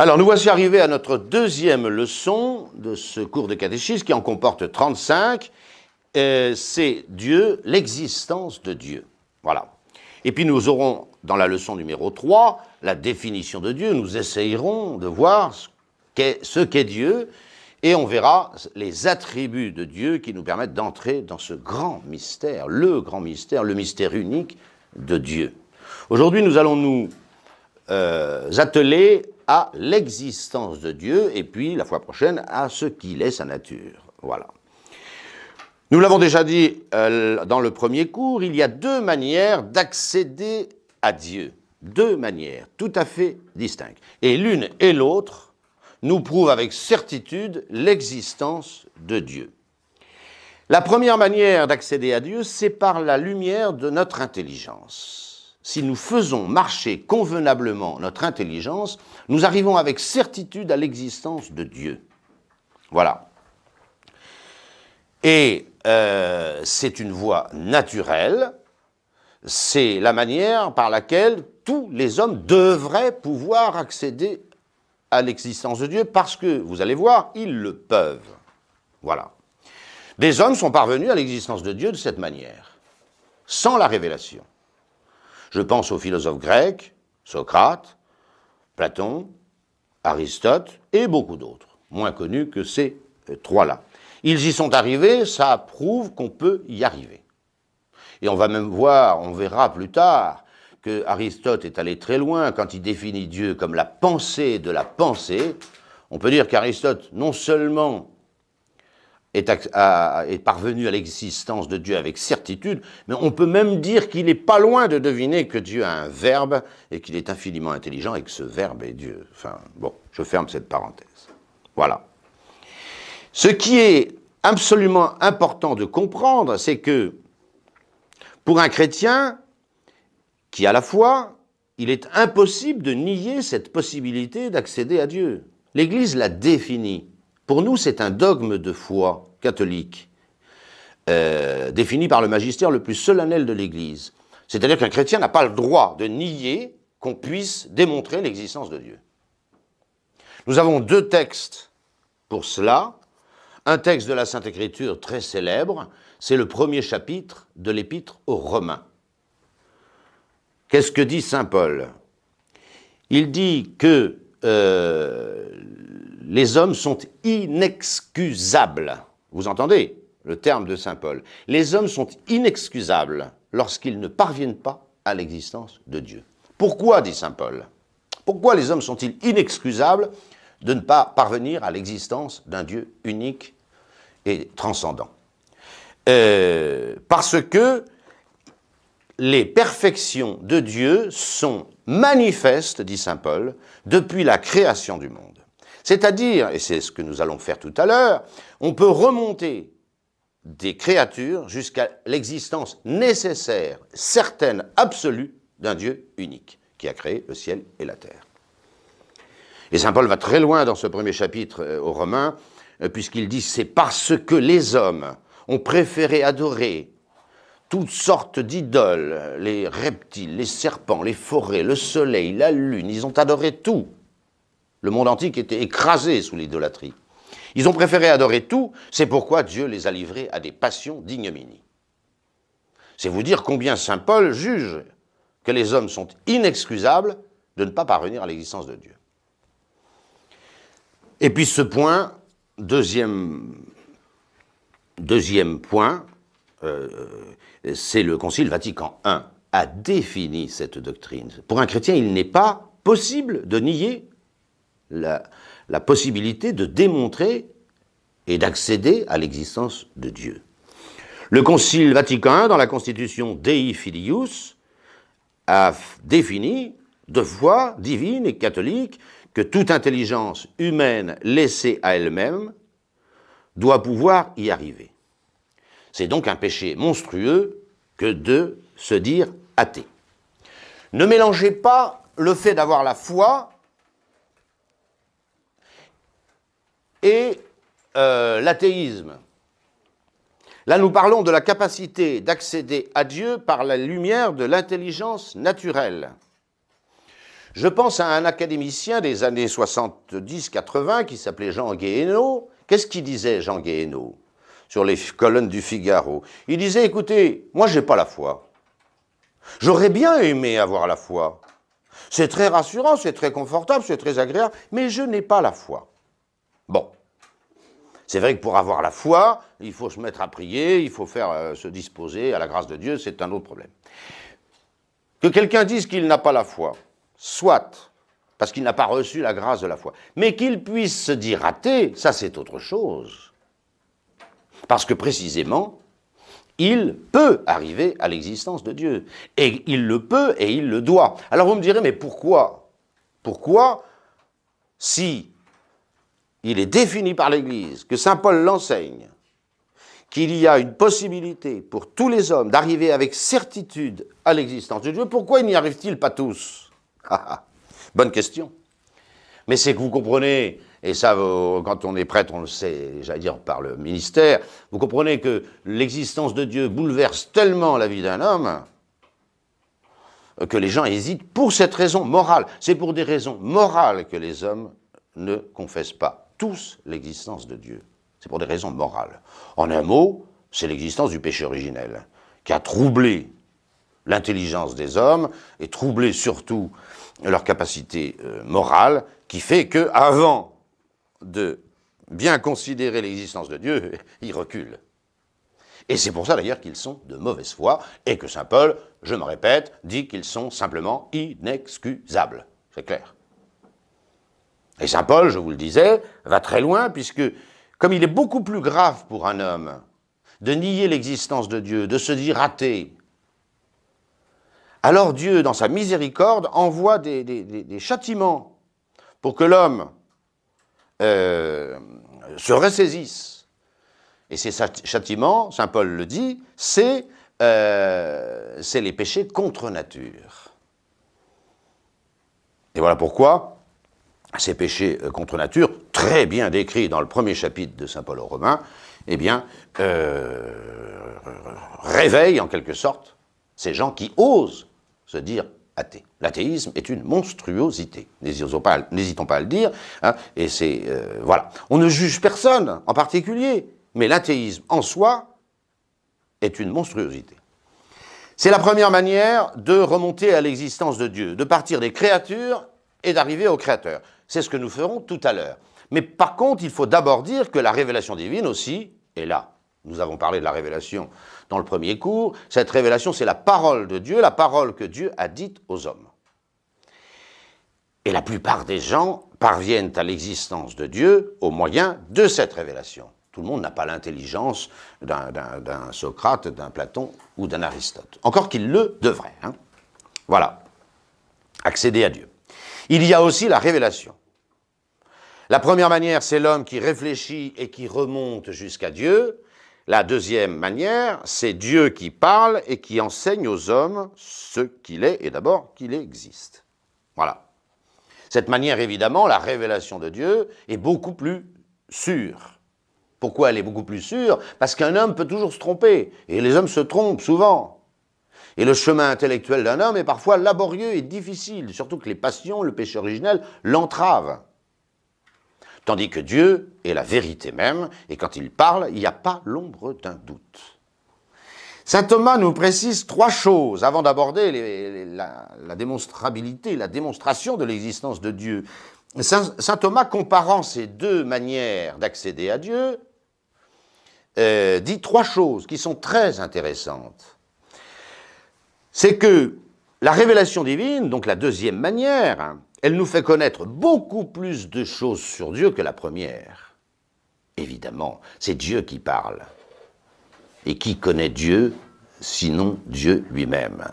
Alors, nous voici arrivés à notre deuxième leçon de ce cours de catéchisme qui en comporte 35. C'est Dieu, l'existence de Dieu. Voilà. Et puis nous aurons, dans la leçon numéro 3, la définition de Dieu. Nous essayerons de voir ce qu'est Dieu et on verra les attributs de Dieu qui nous permettent d'entrer dans ce grand mystère, le mystère unique de Dieu. Aujourd'hui, nous allons nous atteler à l'existence de Dieu et puis, la fois prochaine, à ce qu'il est, sa nature. Voilà. Nous l'avons déjà dit dans le premier cours, il y a deux manières d'accéder à Dieu. Deux manières tout à fait distinctes. Et l'une et l'autre nous prouvent avec certitude l'existence de Dieu. La première manière d'accéder à Dieu, c'est par la lumière de notre intelligence. Si nous faisons marcher convenablement notre intelligence, nous arrivons avec certitude à l'existence de Dieu. Voilà. Et c'est une voie naturelle, c'est la manière par laquelle tous les hommes devraient pouvoir accéder à l'existence de Dieu, parce que, vous allez voir, ils le peuvent. Voilà. Des hommes sont parvenus à l'existence de Dieu de cette manière, sans la révélation. Je pense aux philosophes grecs, Socrate, Platon, Aristote et beaucoup d'autres, moins connus que ces trois-là. Ils y sont arrivés, ça prouve qu'on peut y arriver. Et on va même voir, on verra plus tard, que Aristote est allé très loin quand il définit Dieu comme la pensée de la pensée. On peut dire qu'Aristote, non seulement est parvenu à l'existence de Dieu avec certitude, mais on peut même dire qu'il n'est pas loin de deviner que Dieu a un verbe et qu'il est infiniment intelligent et que ce verbe est Dieu. Enfin, bon, je ferme cette parenthèse. Voilà. Ce qui est absolument important de comprendre, c'est que pour un chrétien qui a la foi, il est impossible de nier cette possibilité d'accéder à Dieu. L'Église l'a défini. Pour nous, c'est un dogme de foi catholique, défini par le magistère le plus solennel de l'Église. C'est-à-dire qu'un chrétien n'a pas le droit de nier qu'on puisse démontrer l'existence de Dieu. Nous avons deux textes pour cela. Un texte de la Sainte Écriture très célèbre, c'est le premier chapitre de l'Épître aux Romains. Qu'est-ce que dit saint Paul? Il dit que les hommes sont inexcusables. Vous entendez le terme de saint Paul? Les hommes sont inexcusables lorsqu'ils ne parviennent pas à l'existence de Dieu. Pourquoi, dit saint Paul? Pourquoi les hommes sont-ils inexcusables de ne pas parvenir à l'existence d'un Dieu unique et transcendant? Parce que les perfections de Dieu sont manifestes, dit saint Paul, depuis la création du monde. C'est-à-dire, et c'est ce que nous allons faire tout à l'heure, on peut remonter des créatures jusqu'à l'existence nécessaire, certaine, absolue d'un Dieu unique qui a créé le ciel et la terre. Et saint Paul va très loin dans ce premier chapitre aux Romains, puisqu'il dit « c'est parce que les hommes ont préféré adorer toutes sortes d'idoles, les reptiles, les serpents, les forêts, le soleil, la lune, ils ont adoré tout. Le monde antique était écrasé sous l'idolâtrie. Ils ont préféré adorer tout, c'est pourquoi Dieu les a livrés à des passions d'ignominie. » C'est vous dire combien saint Paul juge que les hommes sont inexcusables de ne pas parvenir à l'existence de Dieu. Et puis ce point, deuxième point, c'est le Concile Vatican I a défini cette doctrine. Pour un chrétien, il n'est pas possible de nier la possibilité de démontrer et d'accéder à l'existence de Dieu. Le Concile Vatican I, dans la Constitution Dei Filius, a défini de foi divine et catholique que toute intelligence humaine laissée à elle-même doit pouvoir y arriver. C'est donc un péché monstrueux que de se dire athée. Ne mélangez pas le fait d'avoir la foi et l'athéisme. Là, nous parlons de la capacité d'accéder à Dieu par la lumière de l'intelligence naturelle. Je pense à un académicien des années 70-80 qui s'appelait Jean Guéhenno. Qu'est-ce qu'il disait, Jean Guéhenno, sur les colonnes du Figaro? Il disait, écoutez, moi j'ai pas la foi. J'aurais bien aimé avoir la foi. C'est très rassurant, c'est très confortable, c'est très agréable, mais je n'ai pas la foi. Bon. C'est vrai que pour avoir la foi, il faut se mettre à prier, il faut se disposer à la grâce de Dieu, c'est un autre problème. Que quelqu'un dise qu'il n'a pas la foi, soit parce qu'il n'a pas reçu la grâce de la foi, mais qu'il puisse se dire athée, ça c'est autre chose. Parce que précisément, il peut arriver à l'existence de Dieu. Et il le peut et il le doit. Alors vous me direz, mais pourquoi? Pourquoi, si il est défini par l'Église, que saint Paul l'enseigne, qu'il y a une possibilité pour tous les hommes d'arriver avec certitude à l'existence de Dieu, pourquoi n'y arrivent-ils pas tous? Bonne question. Mais c'est que vous comprenez, et ça, quand on est prêtre, on le sait, j'allais dire par le ministère, vous comprenez que l'existence de Dieu bouleverse tellement la vie d'un homme que les gens hésitent pour cette raison morale. C'est pour des raisons morales que les hommes ne confessent pas tous l'existence de Dieu. C'est pour des raisons morales. En un mot, c'est l'existence du péché originel qui a troublé l'intelligence des hommes et troublé surtout leur capacité morale, qui fait qu'avant de bien considérer l'existence de Dieu, ils reculent. Et c'est pour ça d'ailleurs qu'ils sont de mauvaise foi et que saint Paul, je me répète, dit qu'ils sont simplement inexcusables. C'est clair. Et saint Paul, je vous le disais, va très loin puisque, comme il est beaucoup plus grave pour un homme de nier l'existence de Dieu, de se dire athée, alors Dieu, dans sa miséricorde, envoie des châtiments pour que l'homme se ressaisisse. Et ces châtiments, saint Paul le dit, c'est les péchés contre nature. Et voilà pourquoi ces péchés contre nature, très bien décrits dans le premier chapitre de saint Paul aux Romains, eh bien, réveillent en quelque sorte ces gens qui osent se dire athée. L'athéisme est une monstruosité. N'hésitons pas à le dire. Hein, et c'est voilà. On ne juge personne en particulier, mais l'athéisme en soi est une monstruosité. C'est la première manière de remonter à l'existence de Dieu, de partir des créatures et d'arriver au Créateur. C'est ce que nous ferons tout à l'heure. Mais par contre, il faut d'abord dire que la révélation divine aussi est là. Nous avons parlé de la révélation dans le premier cours. Cette révélation, c'est la parole de Dieu, la parole que Dieu a dite aux hommes. Et la plupart des gens parviennent à l'existence de Dieu au moyen de cette révélation. Tout le monde n'a pas l'intelligence d'un Socrate, d'un Platon ou d'un Aristote. Encore qu'il le devrait. Hein. Voilà. Accéder à Dieu. Il y a aussi la révélation. La première manière, c'est l'homme qui réfléchit et qui remonte jusqu'à Dieu. La deuxième manière, c'est Dieu qui parle et qui enseigne aux hommes ce qu'il est et d'abord qu'il existe. Voilà. Cette manière, évidemment, la révélation de Dieu est beaucoup plus sûre. Pourquoi elle est beaucoup plus sûre? Parce qu'un homme peut toujours se tromper, et les hommes se trompent souvent. Et le chemin intellectuel d'un homme est parfois laborieux et difficile, surtout que les passions, le péché originel, l'entravent. Tandis que Dieu est la vérité même, et quand il parle, il n'y a pas l'ombre d'un doute. Saint Thomas nous précise 3 choses avant d'aborder la démonstrabilité, la démonstration de l'existence de Dieu. Saint Thomas, comparant ces 2 manières d'accéder à Dieu, dit 3 choses qui sont très intéressantes. C'est que la révélation divine, donc la deuxième manière, elle nous fait connaître beaucoup plus de choses sur Dieu que la première. Évidemment, c'est Dieu qui parle. Et qui connaît Dieu, sinon Dieu lui-même?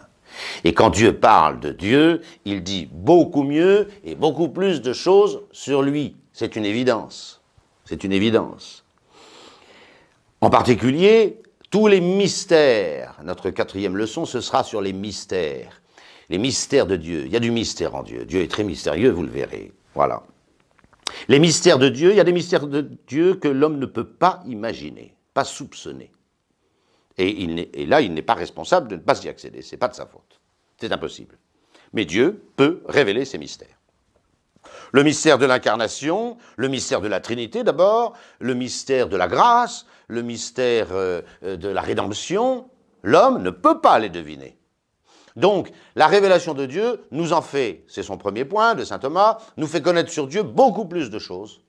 Et quand Dieu parle de Dieu, il dit beaucoup mieux et beaucoup plus de choses sur lui. C'est une évidence. C'est une évidence. En particulier, tous les mystères. Notre 4e leçon, ce sera sur les mystères. Les mystères de Dieu. Il y a du mystère en Dieu. Dieu est très mystérieux, vous le verrez. Voilà. Les mystères de Dieu, il y a des mystères de Dieu que l'homme ne peut pas imaginer, pas soupçonner. Et là, il n'est pas responsable de ne pas y accéder. Ce n'est pas de sa faute. C'est impossible. Mais Dieu peut révéler ces mystères. Le mystère de l'incarnation, le mystère de la Trinité d'abord, le mystère de la grâce, le mystère de la rédemption, l'homme ne peut pas les deviner. Donc, la révélation de Dieu nous en fait, c'est son premier point de saint Thomas, nous fait connaître sur Dieu beaucoup plus de choses.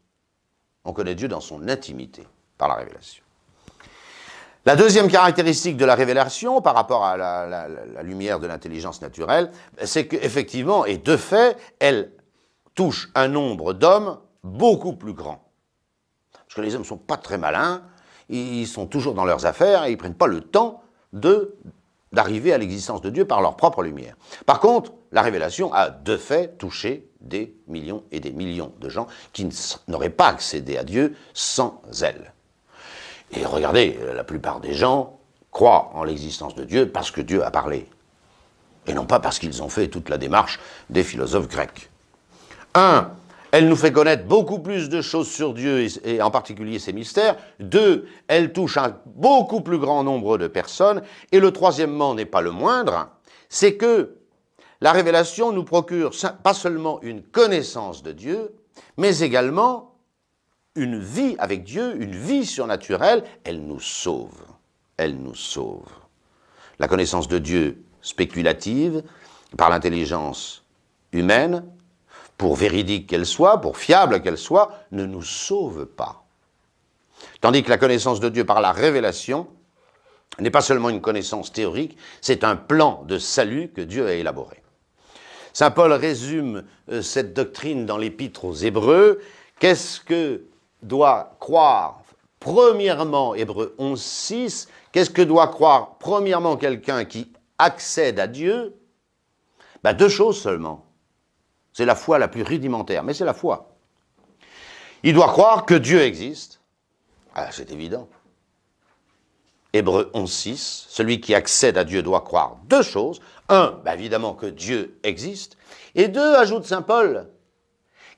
On connaît Dieu dans son intimité, par la révélation. La deuxième caractéristique de la révélation, par rapport à la lumière de l'intelligence naturelle, c'est qu'effectivement, et de fait, elle touche un nombre d'hommes beaucoup plus grand. Parce que les hommes ne sont pas très malins, ils sont toujours dans leurs affaires et ils ne prennent pas le temps d'arriver à l'existence de Dieu par leur propre lumière. Par contre, la révélation a de fait touché des millions et des millions de gens qui n'auraient pas accédé à Dieu sans elle. Et regardez, la plupart des gens croient en l'existence de Dieu parce que Dieu a parlé, et non pas parce qu'ils ont fait toute la démarche des philosophes grecs. Elle nous fait connaître beaucoup plus de choses sur Dieu, et en particulier ses mystères. 2, elle touche un beaucoup plus grand nombre de personnes. Et le troisièmement n'est pas le moindre, c'est que la révélation nous procure pas seulement une connaissance de Dieu, mais également une vie avec Dieu, une vie surnaturelle. Elle nous sauve. Elle nous sauve. La connaissance de Dieu spéculative, par l'intelligence humaine, pour véridique qu'elle soit, pour fiable qu'elle soit, ne nous sauve pas. Tandis que la connaissance de Dieu par la révélation n'est pas seulement une connaissance théorique, c'est un plan de salut que Dieu a élaboré. Saint Paul résume cette doctrine dans l'Épître aux Hébreux. Qu'est-ce que doit croire, premièrement, Hébreux 11, 6, qu'est-ce que doit croire, premièrement, quelqu'un qui accède à Dieu? 2 choses seulement. C'est la foi la plus rudimentaire, mais c'est la foi. Il doit croire que Dieu existe. C'est évident. Hébreux 11, 6, celui qui accède à Dieu doit croire 2 choses. 1, évidemment que Dieu existe. Et 2, ajoute saint Paul,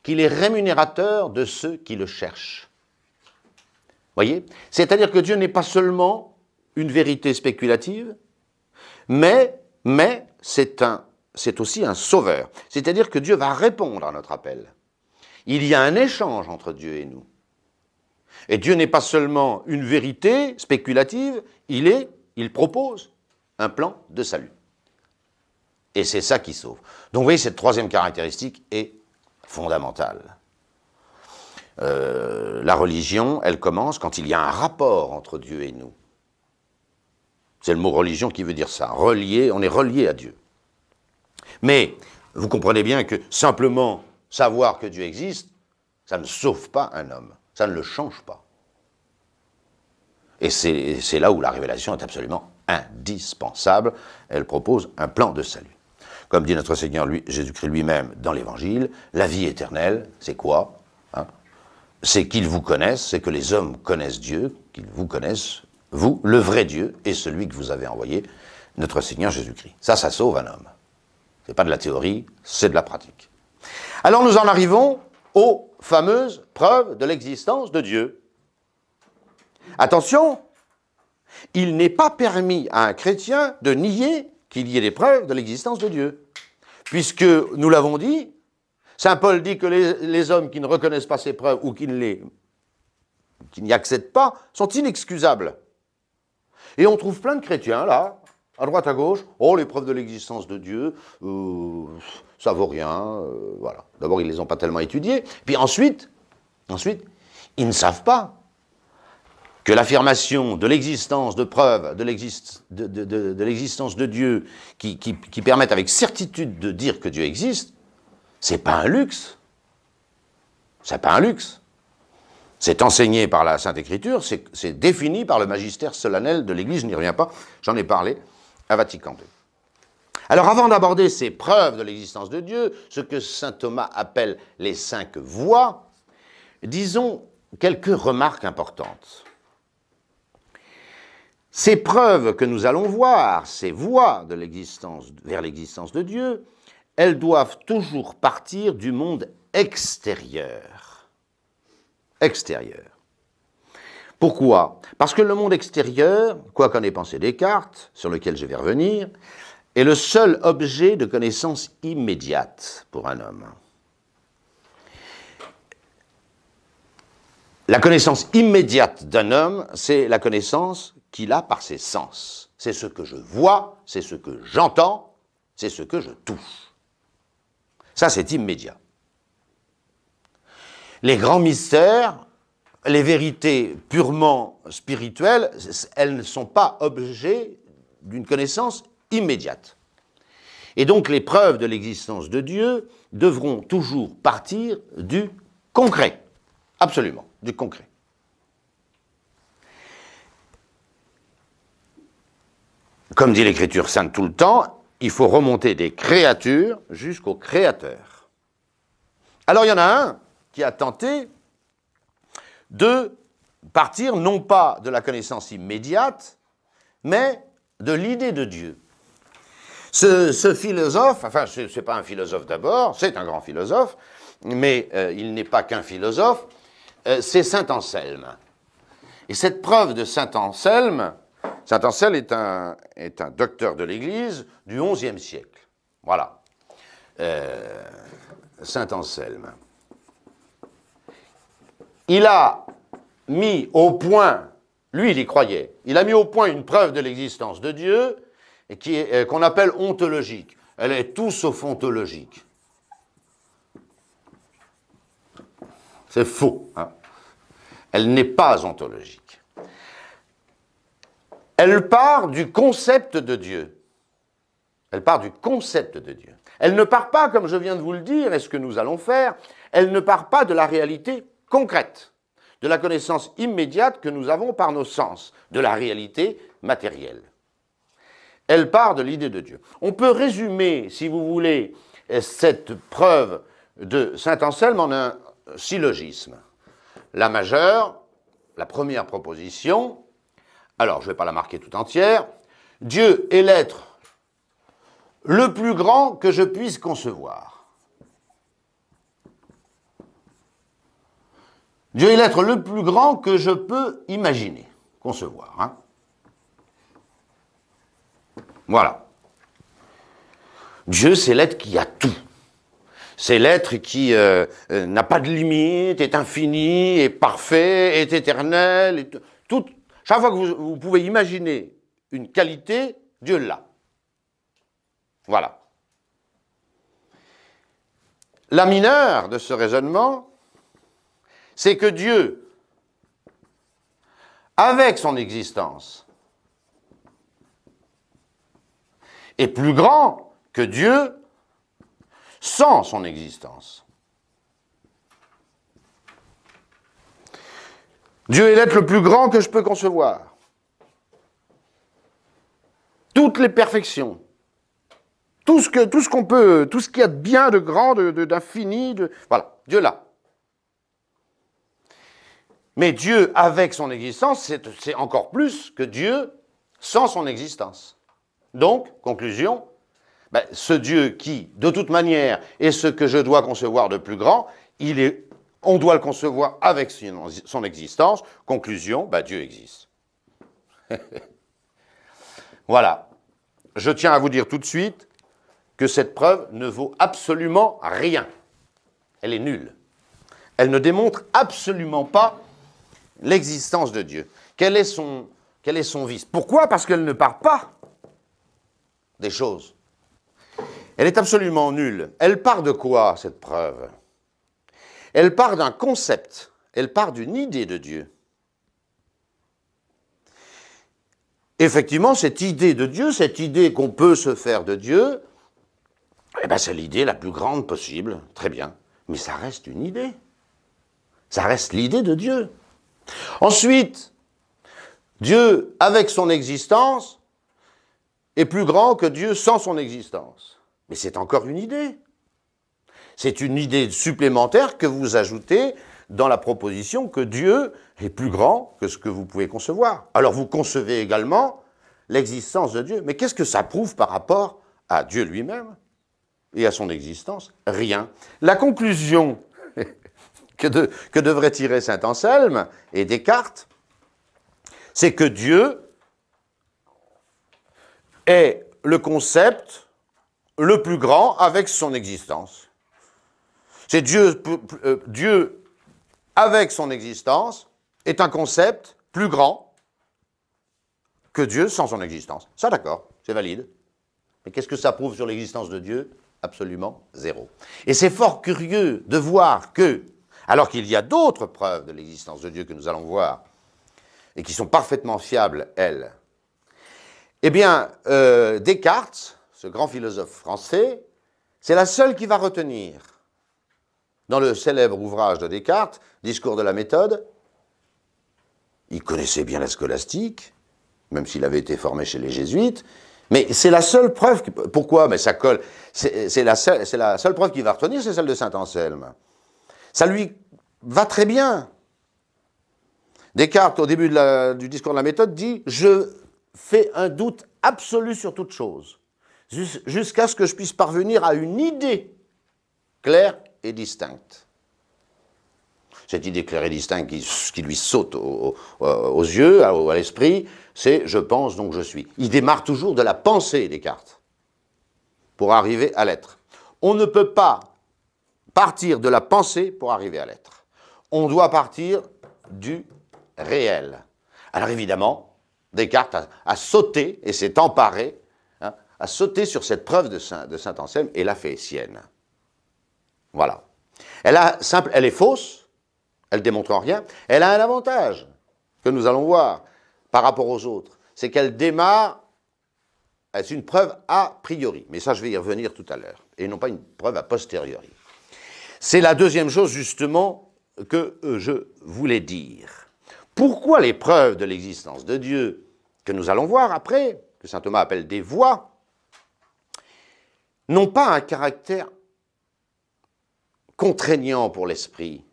qu'il est rémunérateur de ceux qui le cherchent. Voyez? C'est-à-dire que Dieu n'est pas seulement une vérité spéculative, mais c'est aussi un sauveur. C'est-à-dire que Dieu va répondre à notre appel. Il y a un échange entre Dieu et nous. Et Dieu n'est pas seulement une vérité spéculative, il propose un plan de salut. Et c'est ça qui sauve. Donc vous voyez, cette troisième caractéristique est fondamentale. La religion, elle commence quand il y a un rapport entre Dieu et nous. C'est le mot religion qui veut dire ça. Relié, on est relié à Dieu. Mais vous comprenez bien que simplement savoir que Dieu existe, ça ne sauve pas un homme, ça ne le change pas. Et c'est là où la révélation est absolument indispensable. Elle propose un plan de salut. Comme dit notre Seigneur Jésus-Christ lui-même dans l'Évangile, la vie éternelle, c'est quoi? C'est qu'ils vous connaissent, c'est que les hommes connaissent Dieu, qu'ils vous connaissent, vous, le vrai Dieu, et celui que vous avez envoyé, notre Seigneur Jésus-Christ. Ça sauve un homme. Ce n'est pas de la théorie, c'est de la pratique. Alors nous en arrivons aux fameuses preuves de l'existence de Dieu. Attention, il n'est pas permis à un chrétien de nier qu'il y ait des preuves de l'existence de Dieu. Puisque, nous l'avons dit, saint Paul dit que les hommes qui ne reconnaissent pas ces preuves ou qui n'y accèdent pas sont inexcusables. Et on trouve plein de chrétiens, là, à droite, à gauche, les preuves de l'existence de Dieu, ça vaut rien, voilà. D'abord, ils ne les ont pas tellement étudiées, puis ensuite, ils ne savent pas que l'affirmation de l'existence, de preuves de l'existence de Dieu qui permettent avec certitude de dire que Dieu existe, c'est pas un luxe. C'est pas un luxe. C'est enseigné par la Sainte Écriture, c'est défini par le magistère solennel de l'Église, je n'y reviens pas, j'en ai parlé à Vatican II. Alors avant d'aborder ces preuves de l'existence de Dieu, ce que saint Thomas appelle les 5 voies, disons quelques remarques importantes. Ces preuves que nous allons voir, ces voies de l'existence, vers l'existence de Dieu, elles doivent toujours partir du monde extérieur. Extérieur. Pourquoi? Parce que le monde extérieur, quoi qu'en ait pensé Descartes, sur lequel je vais revenir, est le seul objet de connaissance immédiate pour un homme. La connaissance immédiate d'un homme, c'est la connaissance qu'il a par ses sens. C'est ce que je vois, c'est ce que j'entends, c'est ce que je touche. Ça, c'est immédiat. Les grands mystères, les vérités purement spirituelles, elles ne sont pas objets d'une connaissance immédiate. Et donc les preuves de l'existence de Dieu devront toujours partir du concret. Absolument, du concret. Comme dit l'Écriture sainte tout le temps, il faut remonter des créatures jusqu'au Créateur. Alors il y en a un qui a tenté de partir non pas de la connaissance immédiate, mais de l'idée de Dieu. Ce philosophe, enfin ce n'est pas un philosophe d'abord, c'est un grand philosophe, mais il n'est pas qu'un philosophe, c'est saint Anselme. Et cette preuve de saint Anselme est un docteur de l'Église du XIe siècle. Voilà. Saint Anselme. Il a mis au point, lui il y croyait, il a mis au point une preuve de l'existence de Dieu qu'on appelle ontologique. Elle est tout sauf ontologique. C'est faux. Hein. Elle n'est pas ontologique. Elle part du concept de Dieu. Elle part du concept de Dieu. Elle ne part pas, comme je viens de vous le dire, et ce que nous allons faire, elle ne part pas de la réalité concrète, de la connaissance immédiate que nous avons par nos sens, de la réalité matérielle. Elle part de l'idée de Dieu. On peut résumer, si vous voulez, cette preuve de saint Anselme en un syllogisme. La majeure, la première proposition, alors je ne vais pas la marquer tout entière, Dieu est l'être le plus grand que je puisse concevoir. Dieu est l'être le plus grand que je peux imaginer, concevoir. Hein. Voilà. Dieu, c'est l'être qui a tout. C'est l'être qui n'a pas de limite, est infini, est parfait, est éternel. Tout. Chaque fois que vous pouvez imaginer une qualité, Dieu l'a. Voilà. La mineure de ce raisonnement, c'est que Dieu, avec son existence, est plus grand que Dieu sans son existence. Dieu est l'être le plus grand que je peux concevoir. Toutes les perfections, tout ce qu'on peut, tout ce qu'il y a de bien, de grand, d'infini, voilà, Dieu l'a. Mais Dieu avec son existence, c'est encore plus que Dieu sans son existence. Donc, conclusion, ce Dieu qui, de toute manière, est ce que je dois concevoir de plus grand, on doit le concevoir avec son existence. Conclusion, Dieu existe. Voilà. Je tiens à vous dire tout de suite que cette preuve ne vaut absolument rien. Elle est nulle. Elle ne démontre absolument pas l'existence de Dieu. Quel est son vice? Pourquoi? Parce qu'elle ne part pas des choses. Elle est absolument nulle. Elle part de quoi, cette preuve? Elle part d'un concept. Elle part d'une idée de Dieu. Effectivement, cette idée de Dieu, cette idée qu'on peut se faire de Dieu, c'est l'idée la plus grande possible. Très bien. Mais ça reste une idée. Ça reste l'idée de Dieu. Ensuite, Dieu, avec son existence, est plus grand que Dieu sans son existence. Mais c'est encore une idée. C'est une idée supplémentaire que vous ajoutez dans la proposition que Dieu est plus grand que ce que vous pouvez concevoir. Alors vous concevez également l'existence de Dieu. Mais qu'est-ce que ça prouve par rapport à Dieu lui-même et à son existence? Rien. La conclusion que devrait tirer saint Anselme et Descartes, c'est que Dieu est le concept le plus grand avec son existence. C'est Dieu, Dieu avec son existence est un concept plus grand que Dieu sans son existence. Ça, d'accord, c'est valide. Mais qu'est-ce que ça prouve sur l'existence de Dieu? Absolument zéro. Et c'est fort curieux de voir que, alors qu'il y a d'autres preuves de l'existence de Dieu que nous allons voir, et qui sont parfaitement fiables, elles, eh bien, Descartes, ce grand philosophe français, c'est la seule qui va retenir, dans le célèbre ouvrage de Descartes, Discours de la méthode, il connaissait bien la scolastique, même s'il avait été formé chez les jésuites, mais c'est la seule preuve. Pourquoi? Mais ça colle. C'est la seule preuve qu'il va retenir, c'est celle de saint Anselme. Ça lui va très bien. Descartes, au début du discours de la méthode, dit « Je fais un doute absolu sur toute chose, jusqu'à ce que je puisse parvenir à une idée claire et distincte. » Cette idée claire et distincte qui lui saute aux yeux, à l'esprit, c'est « je pense, donc je suis ». Il démarre toujours de la pensée, Descartes, pour arriver à l'être. On ne peut pas partir de la pensée pour arriver à l'être. On doit partir du réel. Alors évidemment, Descartes a sauté et s'est emparé, a sauté sur cette preuve de saint Anselme et l'a fait sienne. Voilà. Elle est fausse, elle ne démontre rien. Elle a un avantage que nous allons voir par rapport aux autres, c'est qu'elle démarre, c'est une preuve a priori, mais ça je vais y revenir tout à l'heure, et non pas une preuve a posteriori. C'est la deuxième chose justement que je voulais dire. Pourquoi les preuves de l'existence de Dieu, que nous allons voir après, que saint Thomas appelle des voies, n'ont pas un caractère contraignant pour l'esprit?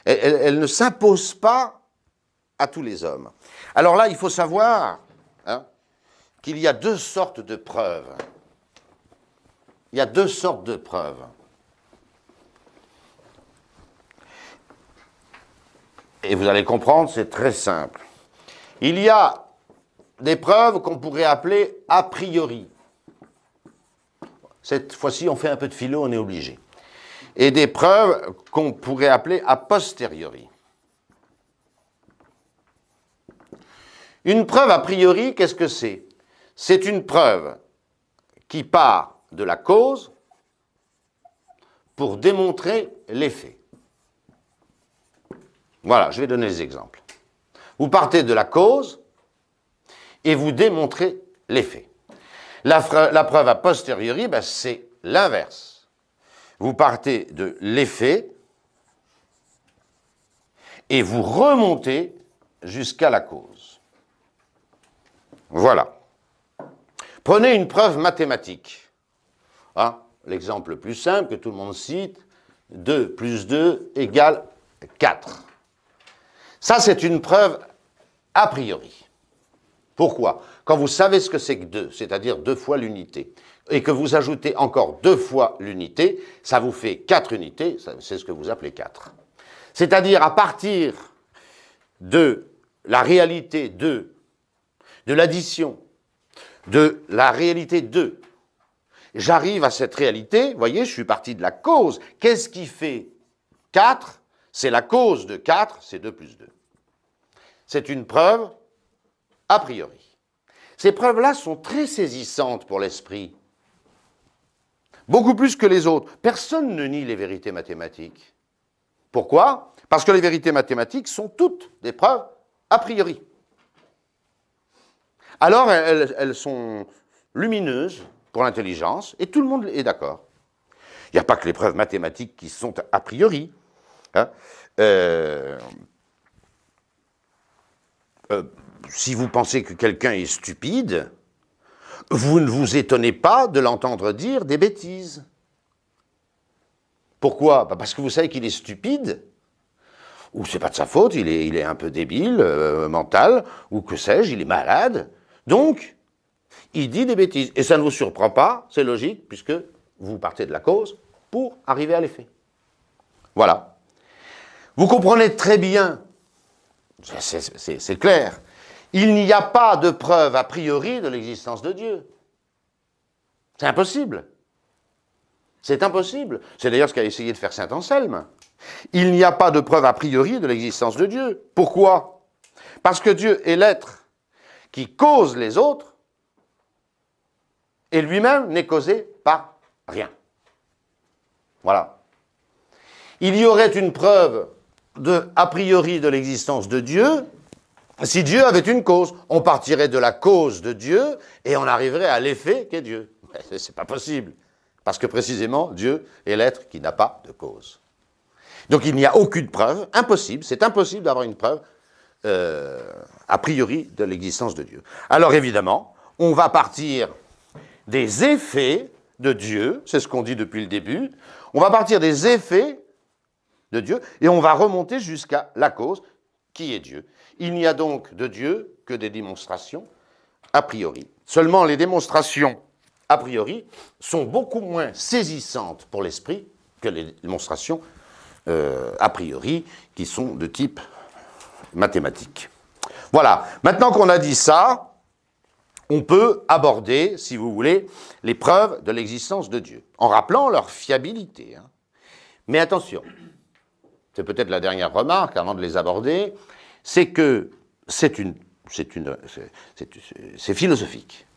Elles ne s'imposent pas à tous les hommes. Alors là, il faut savoir qu'il y a deux sortes de preuves. Il y a deux sortes de preuves. Et vous allez comprendre, c'est très simple. Il y a des preuves qu'on pourrait appeler a priori. Cette fois-ci, on fait un peu de philo, on est obligé. Et des preuves qu'on pourrait appeler a posteriori. Une preuve a priori, qu'est-ce que c'est? C'est une preuve qui part de la cause pour démontrer l'effet. Voilà, je vais donner des exemples. Vous partez de la cause et vous démontrez l'effet. La preuve a posteriori, ben, c'est l'inverse. Vous partez de l'effet et vous remontez jusqu'à la cause. Voilà. Prenez une preuve mathématique. L'exemple le plus simple que tout le monde cite, 2 plus 2 égale 4. Ça, c'est une preuve a priori. Pourquoi? Quand vous savez ce que c'est que 2, c'est-à-dire 2 fois l'unité, et que vous ajoutez encore 2 fois l'unité, ça vous fait 4 unités, c'est ce que vous appelez 4. C'est-à-dire à partir de la réalité 2, de l'addition, de la réalité 2, j'arrive à cette réalité, vous voyez, je suis parti de la cause. Qu'est-ce qui fait 4? C'est la cause de 4, c'est 2 plus 2. C'est une preuve a priori. Ces preuves-là sont très saisissantes pour l'esprit, beaucoup plus que les autres. Personne ne nie les vérités mathématiques. Pourquoi? Parce que les vérités mathématiques sont toutes des preuves a priori. Alors elles sont lumineuses pour l'intelligence et tout le monde est d'accord. Il n'y a pas que les preuves mathématiques qui sont a priori. Si vous pensez que quelqu'un est stupide, vous ne vous étonnez pas de l'entendre dire des bêtises. Pourquoi? Parce que vous savez qu'il est stupide, ou c'est pas de sa faute, il est un peu débile, mental, ou que sais-je, il est malade. Donc, il dit des bêtises. Et ça ne vous surprend pas, c'est logique, puisque vous partez de la cause pour arriver à l'effet. Voilà. Vous comprenez très bien, c'est clair, Il n'y a pas de preuve a priori de l'existence de Dieu. C'est impossible. C'est impossible. C'est d'ailleurs ce qu'a essayé de faire saint Anselme. Il n'y a pas de preuve a priori de l'existence de Dieu. Pourquoi? Parce que Dieu est l'être qui cause les autres et lui-même n'est causé par rien. Voilà. Il y aurait une preuve a priori de l'existence de Dieu si Dieu avait une cause. On partirait de la cause de Dieu et on arriverait à l'effet qu'est Dieu. C'est pas possible. Parce que précisément, Dieu est l'être qui n'a pas de cause. Donc il n'y a aucune preuve, impossible, c'est impossible d'avoir une preuve a priori de l'existence de Dieu. Alors évidemment, on va partir des effets de Dieu, c'est ce qu'on dit depuis le début, on va partir des effets de Dieu et on va remonter jusqu'à la cause qui est Dieu. Il n'y a donc de Dieu que des démonstrations a priori. Seulement les démonstrations a priori sont beaucoup moins saisissantes pour l'esprit que les démonstrations a priori qui sont de type mathématique. Voilà, maintenant qu'on a dit ça, on peut aborder, si vous voulez, les preuves de l'existence de Dieu, en rappelant leur fiabilité. Mais attention, c'est peut-être la dernière remarque avant de les aborder, c'est que c'est philosophique.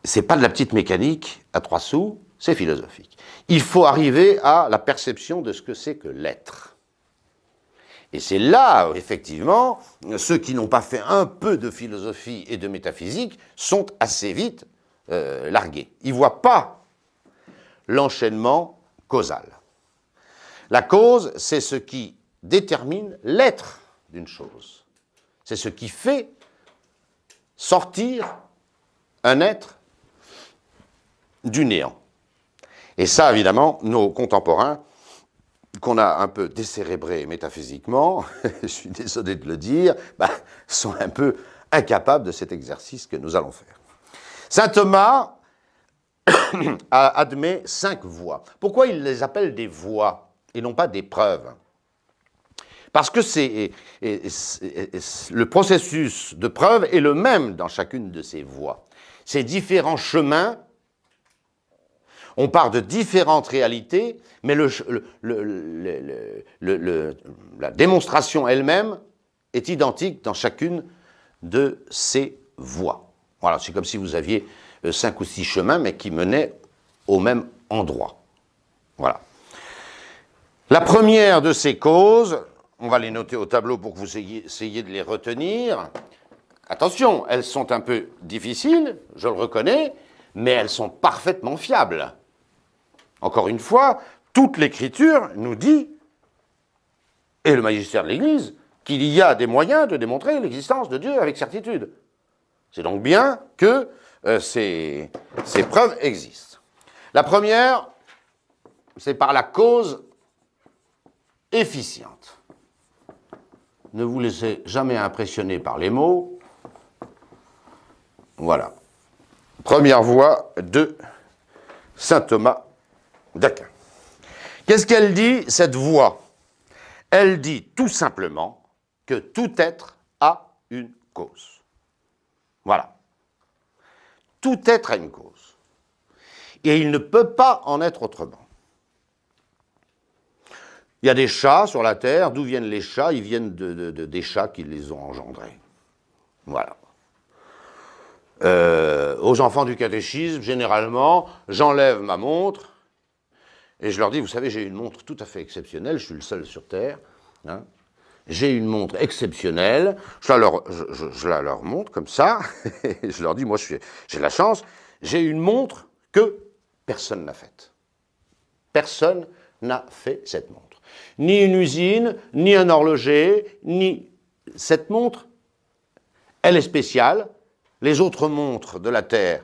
C'est pas de la petite mécanique à 3 sous, c'est philosophique. Il faut arriver à la perception de ce que c'est que l'être. Et c'est là, effectivement, ceux qui n'ont pas fait un peu de philosophie et de métaphysique sont assez vite largués. Ils ne voient pas l'enchaînement causal. La cause, c'est ce qui détermine l'être d'une chose. C'est ce qui fait sortir un être du néant. Et ça, évidemment, nos contemporains, qu'on a un peu décérébrés métaphysiquement, je suis désolé de le dire, sont un peu incapables de cet exercice que nous allons faire. Saint Thomas admet 5 voies. Pourquoi il les appelle des voies et non pas des preuves? Parce que le processus de preuve est le même dans chacune de ces voies. Ces différents chemins, on part de différentes réalités, mais la démonstration elle-même est identique dans chacune de ces voies. Voilà, c'est comme si vous aviez 5 ou 6 chemins, mais qui menaient au même endroit. Voilà. La première de ces causes, on va les noter au tableau pour que vous essayiez de les retenir. Attention, elles sont un peu difficiles, je le reconnais, mais elles sont parfaitement fiables. Encore une fois, toute l'Écriture nous dit, et le magistère de l'Église, qu'il y a des moyens de démontrer l'existence de Dieu avec certitude. C'est donc bien que ces preuves existent. La première, c'est par la cause efficiente. Ne vous laissez jamais impressionner par les mots. Voilà. Première voie de saint Thomas d'Aquin. Qu'est-ce qu'elle dit, cette voie? Elle dit tout simplement que tout être a une cause. Voilà. Tout être a une cause. Et il ne peut pas en être autrement. Il y a des chats sur la terre. D'où viennent les chats? Ils viennent des chats qui les ont engendrés. Voilà. Aux enfants du catéchisme, généralement, j'enlève ma montre et je leur dis, vous savez, j'ai une montre tout à fait exceptionnelle, je suis le seul sur Terre, hein. J'ai une montre exceptionnelle, je la leur montre comme ça, et je leur dis, moi j'ai la chance, j'ai une montre que personne n'a faite. Personne n'a fait cette montre. Ni une usine, ni un horloger, ni cette montre, elle est spéciale. Les autres montres de la Terre,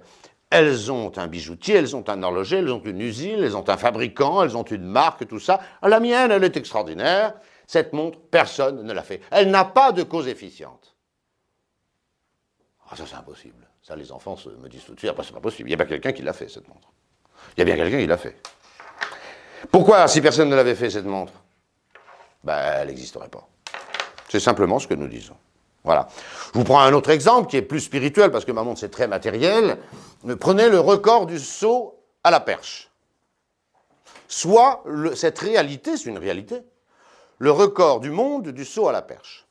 elles ont un bijoutier, elles ont un horloger, elles ont une usine, elles ont un fabricant, elles ont une marque, tout ça. La mienne, elle est extraordinaire. Cette montre, personne ne l'a fait. Elle n'a pas de cause efficiente. Ah, ça, c'est impossible. Ça, les enfants me disent tout de suite, après, c'est pas possible. Il y a bien quelqu'un qui l'a fait, cette montre. Il y a bien quelqu'un qui l'a fait. Pourquoi, si personne ne l'avait fait, cette montre? Elle n'existerait pas. C'est simplement ce que nous disons. Voilà. Je vous prends un autre exemple qui est plus spirituel, parce que ma montre c'est très matériel. Prenez le record du saut à la perche. Soit cette réalité, c'est une réalité, le record du monde du saut à la perche.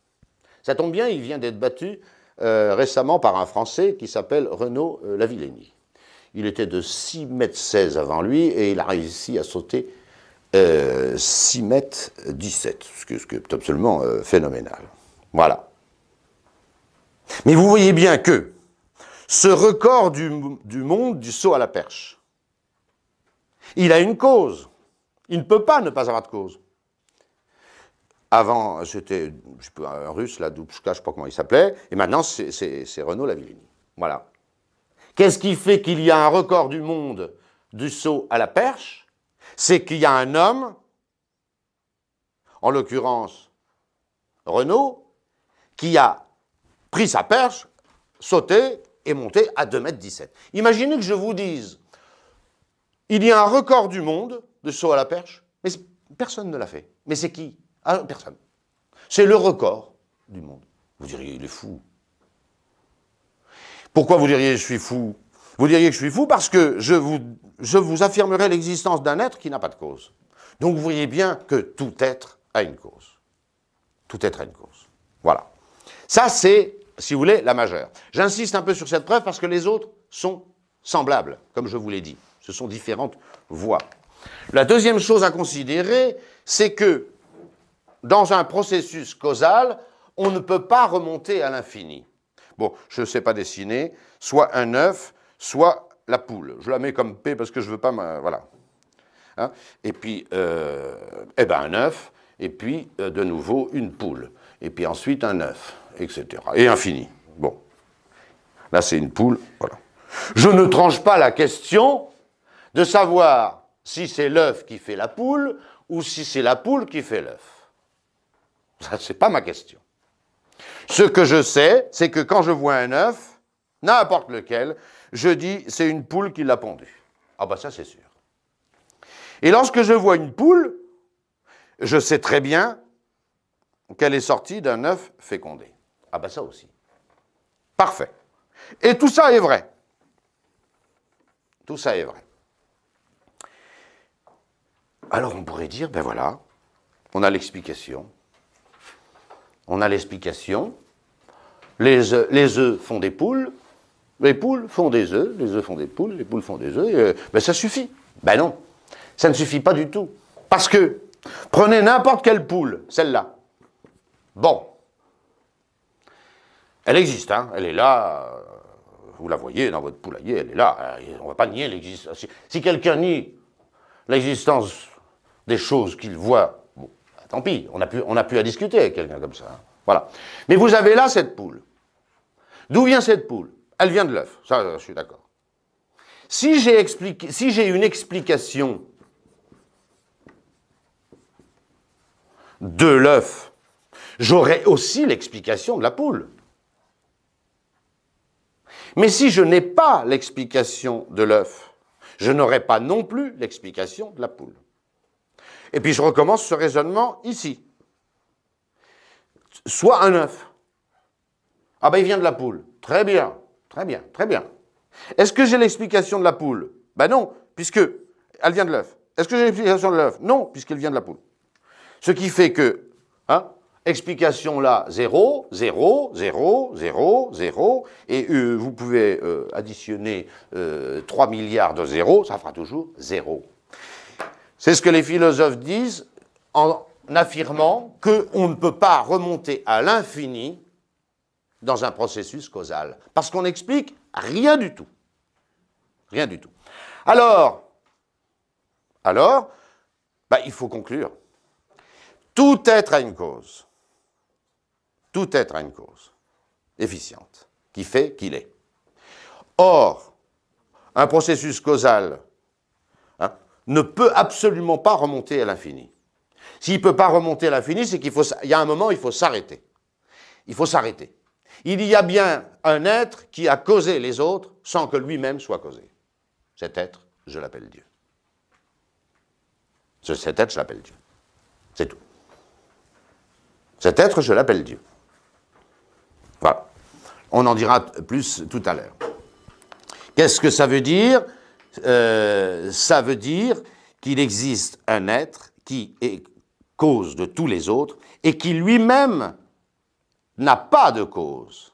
Ça tombe bien, il vient d'être battu récemment par un Français qui s'appelle Renaud Lavillenie. Il était de 6,16 m avant lui et il a réussi à sauter 6,17 m, ce qui est absolument phénoménal. Voilà. Mais vous voyez bien que ce record du monde du saut à la perche, il a une cause. Il ne peut pas ne pas avoir de cause. Avant, c'était un russe, là, Dubchka, je ne sais pas comment il s'appelait, et maintenant, c'est Renaud Lavillenie. Voilà. Qu'est-ce qui fait qu'il y a un record du monde du saut à la perche? C'est qu'il y a un homme, en l'occurrence Renaud, qui a pris sa perche, sauté et monté à 2,17 m. Imaginez que je vous dise, il y a un record du monde de saut à la perche, mais personne ne l'a fait. Mais c'est qui? Ah, personne. C'est le record du monde. Vous diriez, il est fou. Pourquoi vous diriez, je suis fou? Vous diriez que je suis fou parce que je vous affirmerai l'existence d'un être qui n'a pas de cause. Donc vous voyez bien que tout être a une cause. Tout être a une cause. Voilà. Ça, c'est, si vous voulez, la majeure. J'insiste un peu sur cette preuve parce que les autres sont semblables, comme je vous l'ai dit. Ce sont différentes voies. La deuxième chose à considérer, c'est que dans un processus causal, on ne peut pas remonter à l'infini. Bon, je ne sais pas dessiner, soit un œuf, soit la poule. Je la mets comme P parce que je ne veux pas... Voilà. Hein? Et puis, un œuf, et puis, de nouveau, une poule. Et puis ensuite, un œuf, etc. Et infini. Bon. Là, c'est une poule, voilà. Je ne tranche pas la question de savoir si c'est l'œuf qui fait la poule ou si c'est la poule qui fait l'œuf. Ça, c'est pas ma question. Ce que je sais, c'est que quand je vois un œuf, n'importe lequel, je dis c'est une poule qui l'a pondu. Ah ben ça, c'est sûr. Et lorsque je vois une poule, je sais très bien qu'elle est sortie d'un œuf fécondé. Ah ben ça aussi. Parfait. Et tout ça est vrai. Tout ça est vrai. Alors on pourrait dire, ben voilà, on a l'explication. On a l'explication. Les œufs font des poules, les poules font des œufs, les œufs font des poules, les poules font des œufs, ben ça suffit. Ben non, ça ne suffit pas du tout. Parce que, prenez n'importe quelle poule, celle-là. Bon. Elle existe, hein, elle est là, vous la voyez dans votre poulailler, elle est là, on ne va pas nier l'existence. Si quelqu'un nie l'existence des choses qu'il voit, bon, tant pis, on n'a plus à discuter avec quelqu'un comme ça. Hein. Voilà. Mais vous avez là cette poule. D'où vient cette poule? Elle vient de l'œuf, ça je suis d'accord. Si j'ai une explication de l'œuf, j'aurai aussi l'explication de la poule. Mais si je n'ai pas l'explication de l'œuf, je n'aurai pas non plus l'explication de la poule. Et puis je recommence ce raisonnement ici. Soit un œuf. Ah ben il vient de la poule. Très bien, très bien, très bien. Est-ce que j'ai l'explication de la poule? Ben non, puisque elle vient de l'œuf. Est-ce que j'ai l'explication de l'œuf? Non, puisqu'elle vient de la poule. Ce qui fait que, hein, explication là, 0, 0, 0, 0, 0, et vous pouvez additionner 3 milliards de zéros, ça fera toujours 0. C'est ce que les philosophes disent en affirmant qu'on ne peut pas remonter à l'infini dans un processus causal, parce qu'on n'explique rien du tout. Rien du tout. Alors, bah, il faut conclure. Tout être a une cause. Tout être a une cause efficiente, qui fait qu'il est. Or, un processus causal ne peut absolument pas remonter à l'infini. S'il ne peut pas remonter à l'infini, c'est qu'il y a un moment où il faut s'arrêter. Il faut s'arrêter. Il y a bien un être qui a causé les autres sans que lui-même soit causé. Cet être, je l'appelle Dieu. Cet être, je l'appelle Dieu. C'est tout. Cet être, je l'appelle Dieu. On en dira plus tout à l'heure. Qu'est-ce que ça veut dire? Ça veut dire qu'il existe un être qui est cause de tous les autres et qui lui-même n'a pas de cause.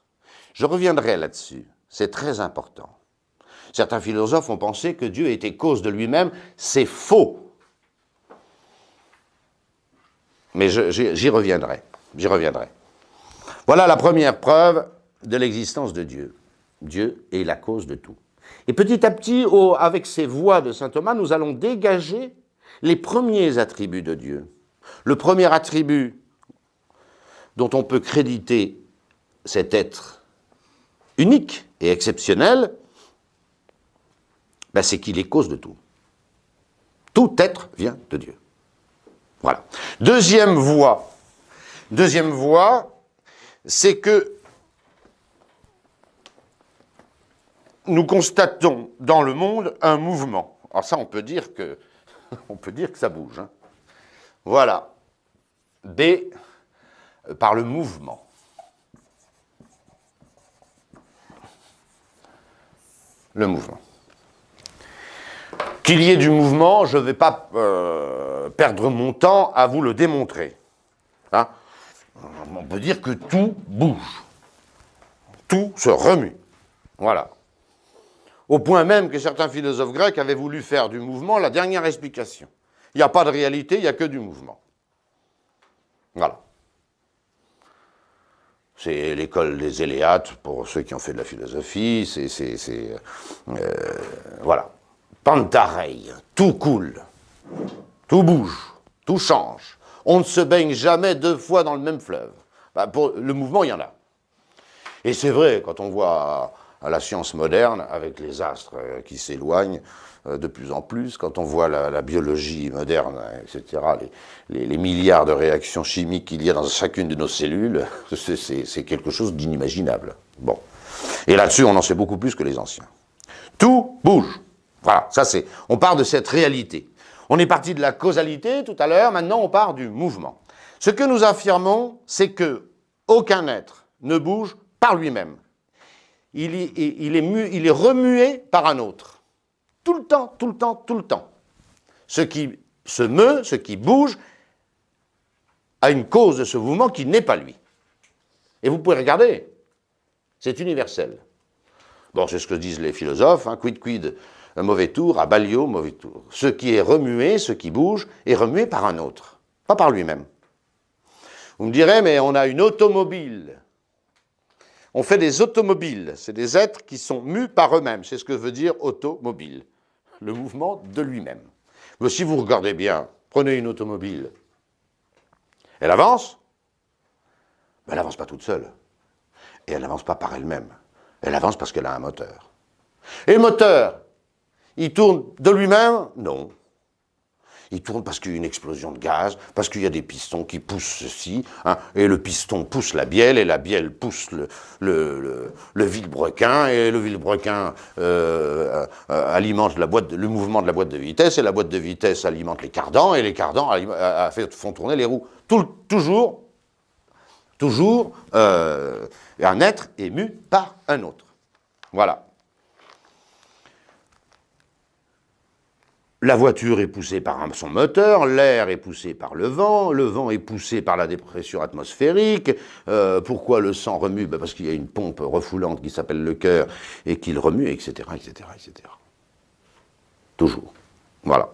Je reviendrai là-dessus, c'est très important. Certains philosophes ont pensé que Dieu était cause de lui-même, c'est faux. Mais j'y reviendrai, Voilà la première preuve de l'existence de Dieu. Dieu est la cause de tout. Et petit à petit, avec ces voies de saint Thomas, nous allons dégager les premiers attributs de Dieu. Le premier attribut dont on peut créditer cet être unique et exceptionnel, c'est qu'il est cause de tout. Tout être vient de Dieu. Voilà. Deuxième voie, c'est que nous constatons dans le monde un mouvement. Alors ça, on peut dire que ça bouge. Hein. Voilà. Par le mouvement. Le mouvement. Qu'il y ait du mouvement, je ne vais pas perdre mon temps à vous le démontrer. Hein? On peut dire que tout bouge. Tout se remue. Voilà. Au point même que certains philosophes grecs avaient voulu faire du mouvement la dernière explication. Il n'y a pas de réalité, il n'y a que du mouvement. Voilà. C'est l'école des Éléates, pour ceux qui ont fait de la philosophie, voilà. Pantarei, tout coule, tout bouge, tout change. On ne se baigne jamais deux fois dans le même fleuve. Pour le mouvement, il y en a. Et c'est vrai, quand on voit la science moderne, avec les astres qui s'éloignent de plus en plus, quand on voit la biologie moderne, etc., les milliards de réactions chimiques qu'il y a dans chacune de nos cellules, c'est quelque chose d'inimaginable. Bon. Et là-dessus, on en sait beaucoup plus que les anciens. Tout bouge. Voilà, ça c'est. On part de cette réalité. On est parti de la causalité tout à l'heure, maintenant on part du mouvement. Ce que nous affirmons, c'est que aucun être ne bouge par lui-même. Il est remué par un autre. Tout le temps, tout le temps, tout le temps. Ce qui se meut, ce qui bouge, a une cause de ce mouvement qui n'est pas lui. Et vous pouvez regarder, c'est universel. Bon, c'est ce que disent les philosophes, hein, quid, un mauvais tour, à Ballio, mauvais tour. Ce qui est remué, ce qui bouge, est remué par un autre, pas par lui-même. Vous me direz, mais on a une automobile. On fait des automobiles, c'est des êtres qui sont mus par eux-mêmes, c'est ce que veut dire automobile, le mouvement de lui-même. Mais si vous regardez bien, prenez une automobile, elle avance, mais elle n'avance pas toute seule, et elle n'avance pas par elle-même, elle avance parce qu'elle a un moteur. Et le moteur, il tourne de lui-même? Non. Il tourne parce qu'il y a une explosion de gaz, parce qu'il y a des pistons qui poussent ceci, hein, et le piston pousse la bielle, et la bielle pousse le vilebrequin, et le vilebrequin alimente le mouvement de la boîte de vitesse, et la boîte de vitesse alimente les cardans, et les cardans font tourner les roues. Toujours, un être est mu par un autre. Voilà. La voiture est poussée par son moteur, l'air est poussé par le vent est poussé par la dépression atmosphérique. Pourquoi le sang remue? Parce qu'il y a une pompe refoulante qui s'appelle le cœur et qu'il remue, etc., etc., etc. Toujours. Voilà.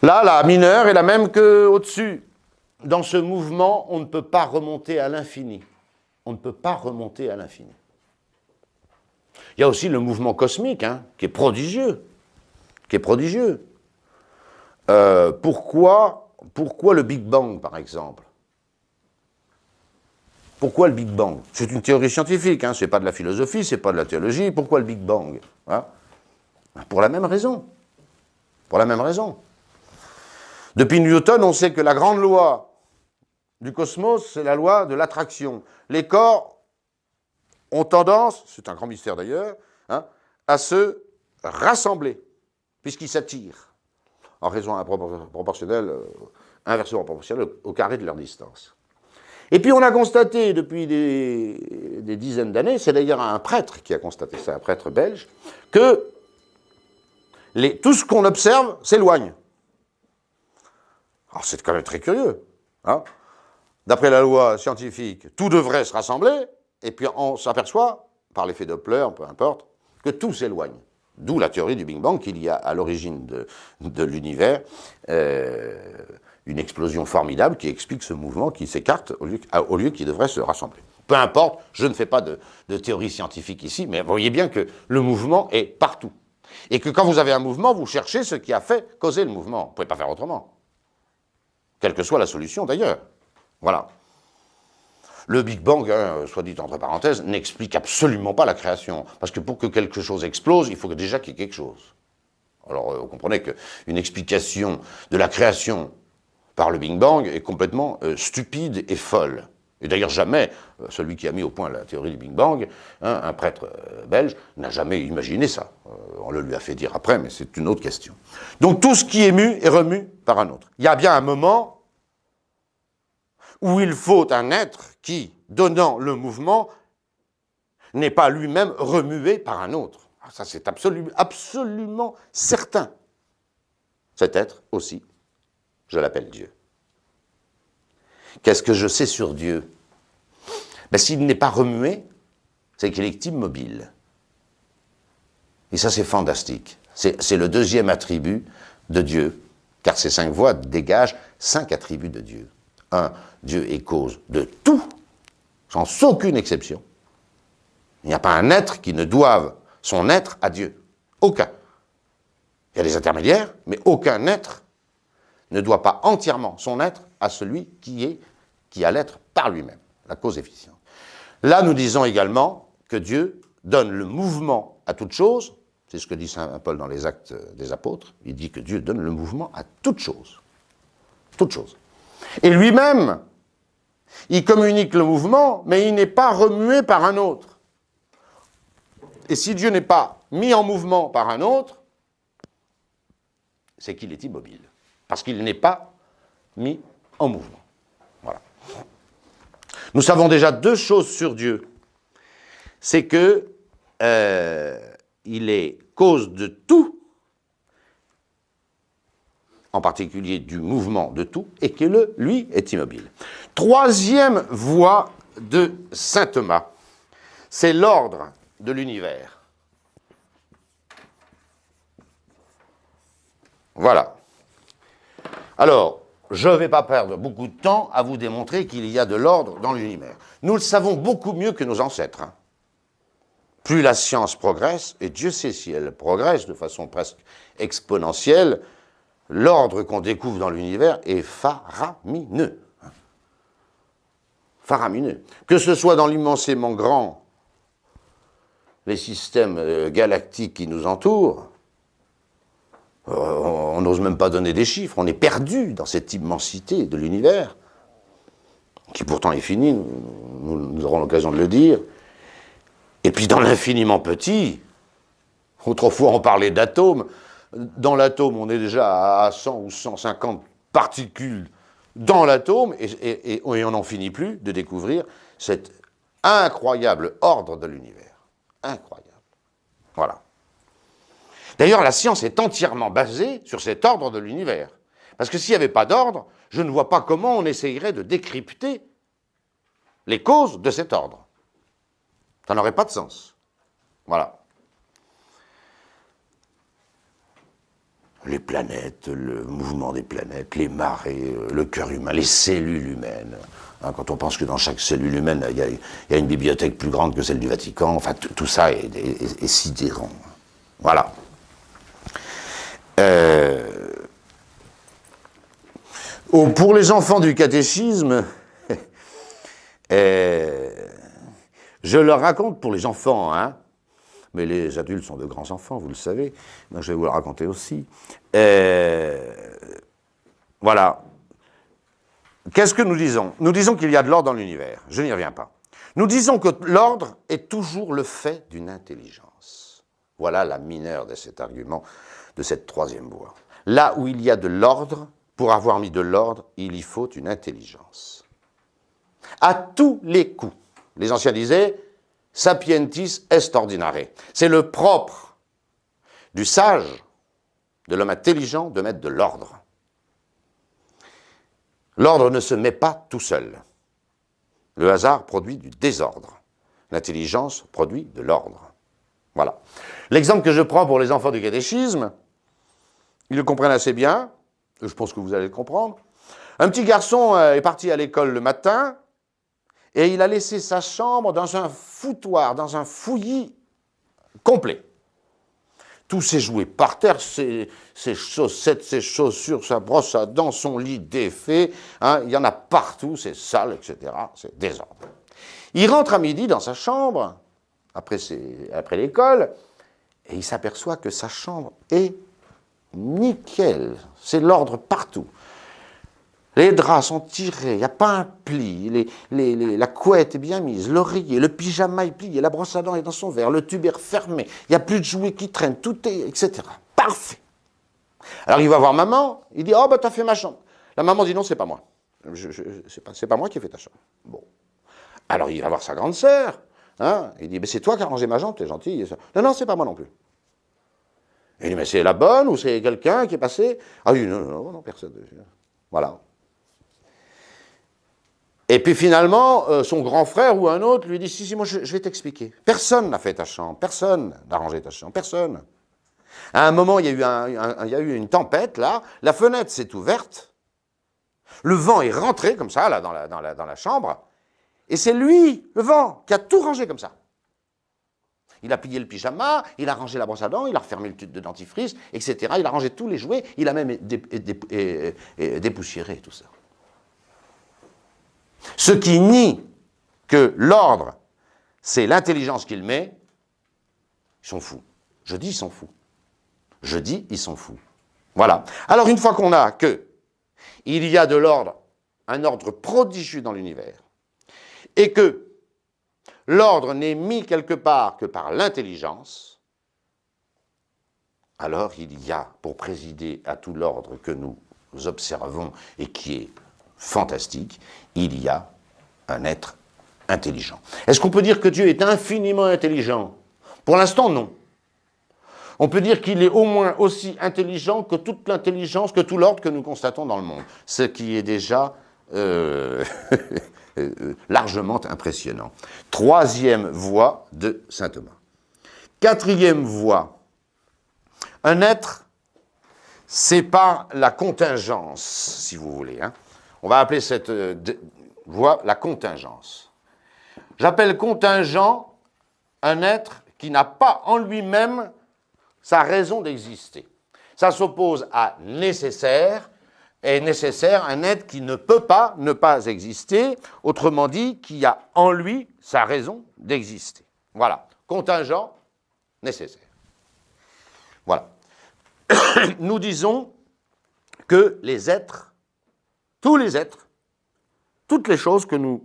Là, la mineure est la même qu'au-dessus. Dans ce mouvement, on ne peut pas remonter à l'infini. On ne peut pas remonter à l'infini. Il y a aussi le mouvement cosmique, hein, qui est prodigieux. Pourquoi le Big Bang, par exemple? Pourquoi le Big Bang? C'est une théorie scientifique, hein, ce n'est pas de la philosophie, ce n'est pas de la théologie. Pourquoi le Big Bang, hein? Pour la même raison. Depuis Newton, on sait que la grande loi du cosmos, c'est la loi de l'attraction. Les corps ont tendance, c'est un grand mystère d'ailleurs, hein, à se rassembler, puisqu'ils s'attirent en raison proportionnelle, inversement proportionnelle au carré de leur distance. Et puis on a constaté depuis des dizaines d'années, c'est d'ailleurs un prêtre qui a constaté ça, un prêtre belge, que tout ce qu'on observe s'éloigne. Alors c'est quand même très curieux. Hein. D'après la loi scientifique, tout devrait se rassembler, et puis on s'aperçoit, par l'effet Doppler, peu importe, que tout s'éloigne. D'où la théorie du Big Bang, qu'il y a à l'origine de l'univers une explosion formidable qui explique ce mouvement qui s'écarte au lieu qu'il devrait se rassembler. Peu importe, je ne fais pas de théorie scientifique ici, mais vous voyez bien que le mouvement est partout. Et que quand vous avez un mouvement, vous cherchez ce qui a fait causer le mouvement. Vous ne pouvez pas faire autrement. Quelle que soit la solution d'ailleurs. Voilà. Le Big Bang, hein, soit dit entre parenthèses, n'explique absolument pas la création. Parce que pour que quelque chose explose, il faut déjà qu'il y ait quelque chose. Alors, vous comprenez qu'une explication de la création par le Big Bang est complètement stupide et folle. Et d'ailleurs, jamais, celui qui a mis au point la théorie du Big Bang, hein, un prêtre belge, n'a jamais imaginé ça. On le lui a fait dire après, mais c'est une autre question. Donc tout ce qui est mu est remu par un autre. Il y a bien un moment où il faut un être qui, donnant le mouvement, n'est pas lui-même remué par un autre. Ça, c'est absolument certain. Cet être aussi, je l'appelle Dieu. Qu'est-ce que je sais sur Dieu? Ben, s'il n'est pas remué, c'est qu'il est immobile. Et ça, c'est fantastique. C'est le deuxième attribut de Dieu, car ces 5 voies dégagent 5 attributs de Dieu. 1, Dieu est cause de tout, sans aucune exception. Il n'y a pas un être qui ne doive son être à Dieu. Aucun. Il y a des intermédiaires, mais aucun être ne doit pas entièrement son être à celui qui a l'être par lui-même, la cause efficiente. Là, nous disons également que Dieu donne le mouvement à toute chose, c'est ce que dit saint Paul dans les Actes des Apôtres, il dit que Dieu donne le mouvement à toute chose. Toute chose. Et lui-même, il communique le mouvement, mais il n'est pas remué par un autre. Et si Dieu n'est pas mis en mouvement par un autre, c'est qu'il est immobile, parce qu'il n'est pas mis en mouvement. Voilà. Nous savons déjà 2 choses sur Dieu. C'est que il est cause de tout, en particulier du mouvement de tout, et que lui est immobile. 3e voie de saint Thomas, c'est l'ordre de l'univers. Voilà. Alors, je ne vais pas perdre beaucoup de temps à vous démontrer qu'il y a de l'ordre dans l'univers. Nous le savons beaucoup mieux que nos ancêtres. Hein. Plus la science progresse, et Dieu sait si elle progresse de façon presque exponentielle, l'ordre qu'on découvre dans l'univers est faramineux. Faramineux. Que ce soit dans l'immensément grand, les systèmes galactiques qui nous entourent, on n'ose même pas donner des chiffres, on est perdu dans cette immensité de l'univers, qui pourtant est fini, nous aurons l'occasion de le dire. Et puis dans l'infiniment petit, autrefois on parlait d'atomes, dans l'atome on est déjà à 100 ou 150 particules dans l'atome, et on n'en finit plus de découvrir cet incroyable ordre de l'univers. Incroyable. Voilà. D'ailleurs, la science est entièrement basée sur cet ordre de l'univers. Parce que s'il n'y avait pas d'ordre, je ne vois pas comment on essayerait de décrypter les causes de cet ordre. Ça n'aurait pas de sens. Voilà. Les planètes, le mouvement des planètes, les marées, le cœur humain, les cellules humaines. Hein, quand on pense que dans chaque cellule humaine, il y a une bibliothèque plus grande que celle du Vatican, enfin, tout ça est sidérant. Voilà. Pour les enfants du catéchisme, je leur raconte, pour les enfants, hein, mais les adultes sont de grands enfants, vous le savez, donc je vais vous le raconter aussi. Voilà. Qu'est-ce que nous disons? Nous disons qu'il y a de l'ordre dans l'univers, je n'y reviens pas. Nous disons que l'ordre est toujours le fait d'une intelligence. Voilà la mineure de cet argument, de cette 3e voie. Là où il y a de l'ordre, pour avoir mis de l'ordre, il y faut une intelligence. à tous les coups. Les anciens disaient « sapientis est ordinare ». C'est le propre du sage, de l'homme intelligent, de mettre de l'ordre. L'ordre ne se met pas tout seul. Le hasard produit du désordre. L'intelligence produit de l'ordre. Voilà. L'exemple que je prends pour les enfants du catéchisme, ils le comprennent assez bien, je pense que vous allez le comprendre. Un petit garçon est parti à l'école le matin et il a laissé sa chambre dans un foutoir, dans un fouillis complet. Tous ses jouets par terre, ses chaussettes, ses chaussures, sa brosse à dents, son lit défait, hein, il y en a partout, c'est sale, etc. C'est désordre. Il rentre à midi dans sa chambre, après l'école, et il s'aperçoit que sa chambre est nickel, c'est l'ordre partout. Les draps sont tirés, il n'y a pas un pli, la couette est bien mise, l'oreiller, le pyjama est plié, la brosse à dents est dans son verre, le tube est refermé, il n'y a plus de jouets qui traînent, tout est, etc. Parfait. Alors il va voir maman, il dit « Oh, bah t'as fait ma chambre ». La maman dit « Non, c'est pas moi. C'est pas moi qui ai fait ta chambre. » Bon. Alors il va voir sa grande sœur, hein, il dit « C'est toi qui as rangé ma chambre, t'es gentil. » Non, non, c'est pas moi non plus. Il dit « Mais c'est la bonne ou c'est quelqu'un qui est passé ?» Ah oui, non, personne. Voilà. Et puis finalement, son grand frère ou un autre lui dit « Si, moi je vais t'expliquer. Personne n'a fait ta chambre, personne n'a rangé ta chambre, personne. » À un moment, il y a eu une tempête, là, la fenêtre s'est ouverte, le vent est rentré comme ça, là, dans la chambre, et c'est lui, le vent, qui a tout rangé comme ça. Il a plié le pyjama, il a rangé la brosse à dents, il a refermé le tube de dentifrice, etc. Il a rangé tous les jouets, il a même dépoussiéré tout ça. Ceux qui nient que l'ordre, c'est l'intelligence qu'il met, ils sont fous. Je dis ils sont fous. Je dis ils sont fous. Voilà. Alors une fois qu'on a que il y a de l'ordre, un ordre prodigieux dans l'univers, et que l'ordre n'est mis quelque part que par l'intelligence, alors il y a, pour présider à tout l'ordre que nous observons et qui est fantastique, il y a un être intelligent. Est-ce qu'on peut dire que Dieu est infiniment intelligent? Pour l'instant, non. On peut dire qu'il est au moins aussi intelligent que toute l'intelligence, que tout l'ordre que nous constatons dans le monde, ce qui est déjà largement impressionnant. Troisième voie de saint Thomas. Quatrième voie, un être, c'est pas la contingence, si vous voulez, hein. On va appeler cette voie la contingence. J'appelle contingent un être qui n'a pas en lui-même sa raison d'exister. Ça s'oppose à nécessaire, et nécessaire, un être qui ne peut pas ne pas exister, autrement dit, qui a en lui sa raison d'exister. Voilà, contingent, nécessaire. Voilà. Nous disons que les êtres, tous les êtres, toutes les choses que nous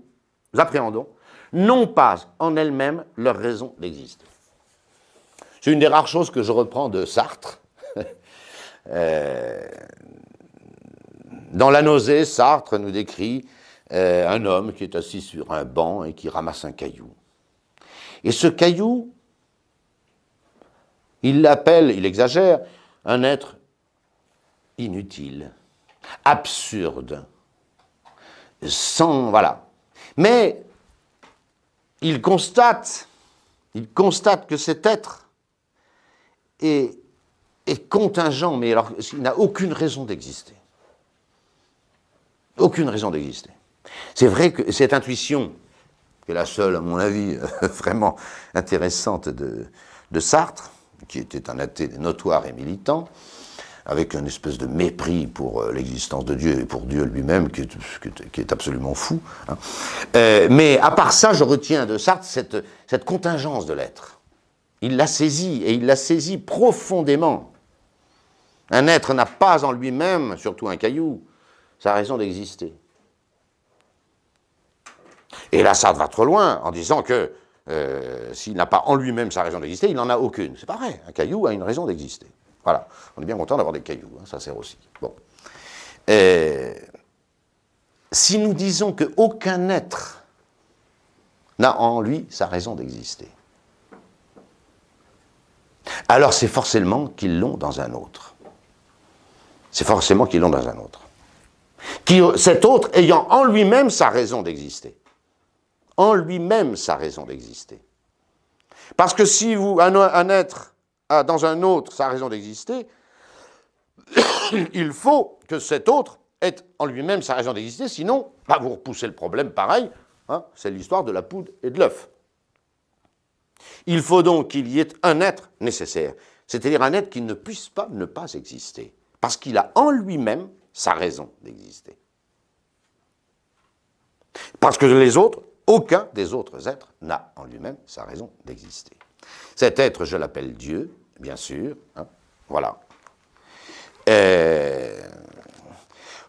appréhendons, n'ont pas en elles-mêmes leur raison d'exister. C'est une des rares choses que je reprends de Sartre. Dans La nausée, Sartre nous décrit un homme qui est assis sur un banc et qui ramasse un caillou. Et ce caillou, il l'appelle, il exagère, un être inutile, absurde, sans, voilà. Mais il constate que cet être est contingent, mais alors il n'a aucune raison d'exister. Aucune raison d'exister. C'est vrai que cette intuition, qui est la seule, à mon avis, vraiment intéressante de Sartre, qui était un athée notoire et militant, avec une espèce de mépris pour l'existence de Dieu et pour Dieu lui-même, qui est absolument fou. Hein. Mais à part ça, je retiens de Sartre cette contingence de l'être. Il l'a saisi, et il l'a saisi profondément. Un être n'a pas en lui-même, surtout un caillou, sa raison d'exister. Et là, Sartre va trop loin en disant que s'il n'a pas en lui-même sa raison d'exister, il n'en a aucune. C'est pas vrai, un caillou a une raison d'exister. Voilà, on est bien content d'avoir des cailloux, hein, ça sert aussi. Bon. si nous disons qu'aucun être n'a en lui sa raison d'exister, alors c'est forcément qu'ils l'ont dans un autre. C'est forcément qu'ils l'ont dans un autre. Cet autre ayant en lui-même sa raison d'exister. En lui-même sa raison d'exister. Parce que si un être a dans un autre sa raison d'exister, il faut que cet autre ait en lui-même sa raison d'exister, sinon, vous repoussez le problème pareil, hein, c'est l'histoire de la poudre et de l'œuf. Il faut donc qu'il y ait un être nécessaire, c'est-à-dire un être qui ne puisse pas ne pas exister, parce qu'il a en lui-même sa raison d'exister. Parce que les autres, aucun des autres êtres n'a en lui-même sa raison d'exister. Cet être, je l'appelle Dieu, bien sûr, hein, voilà.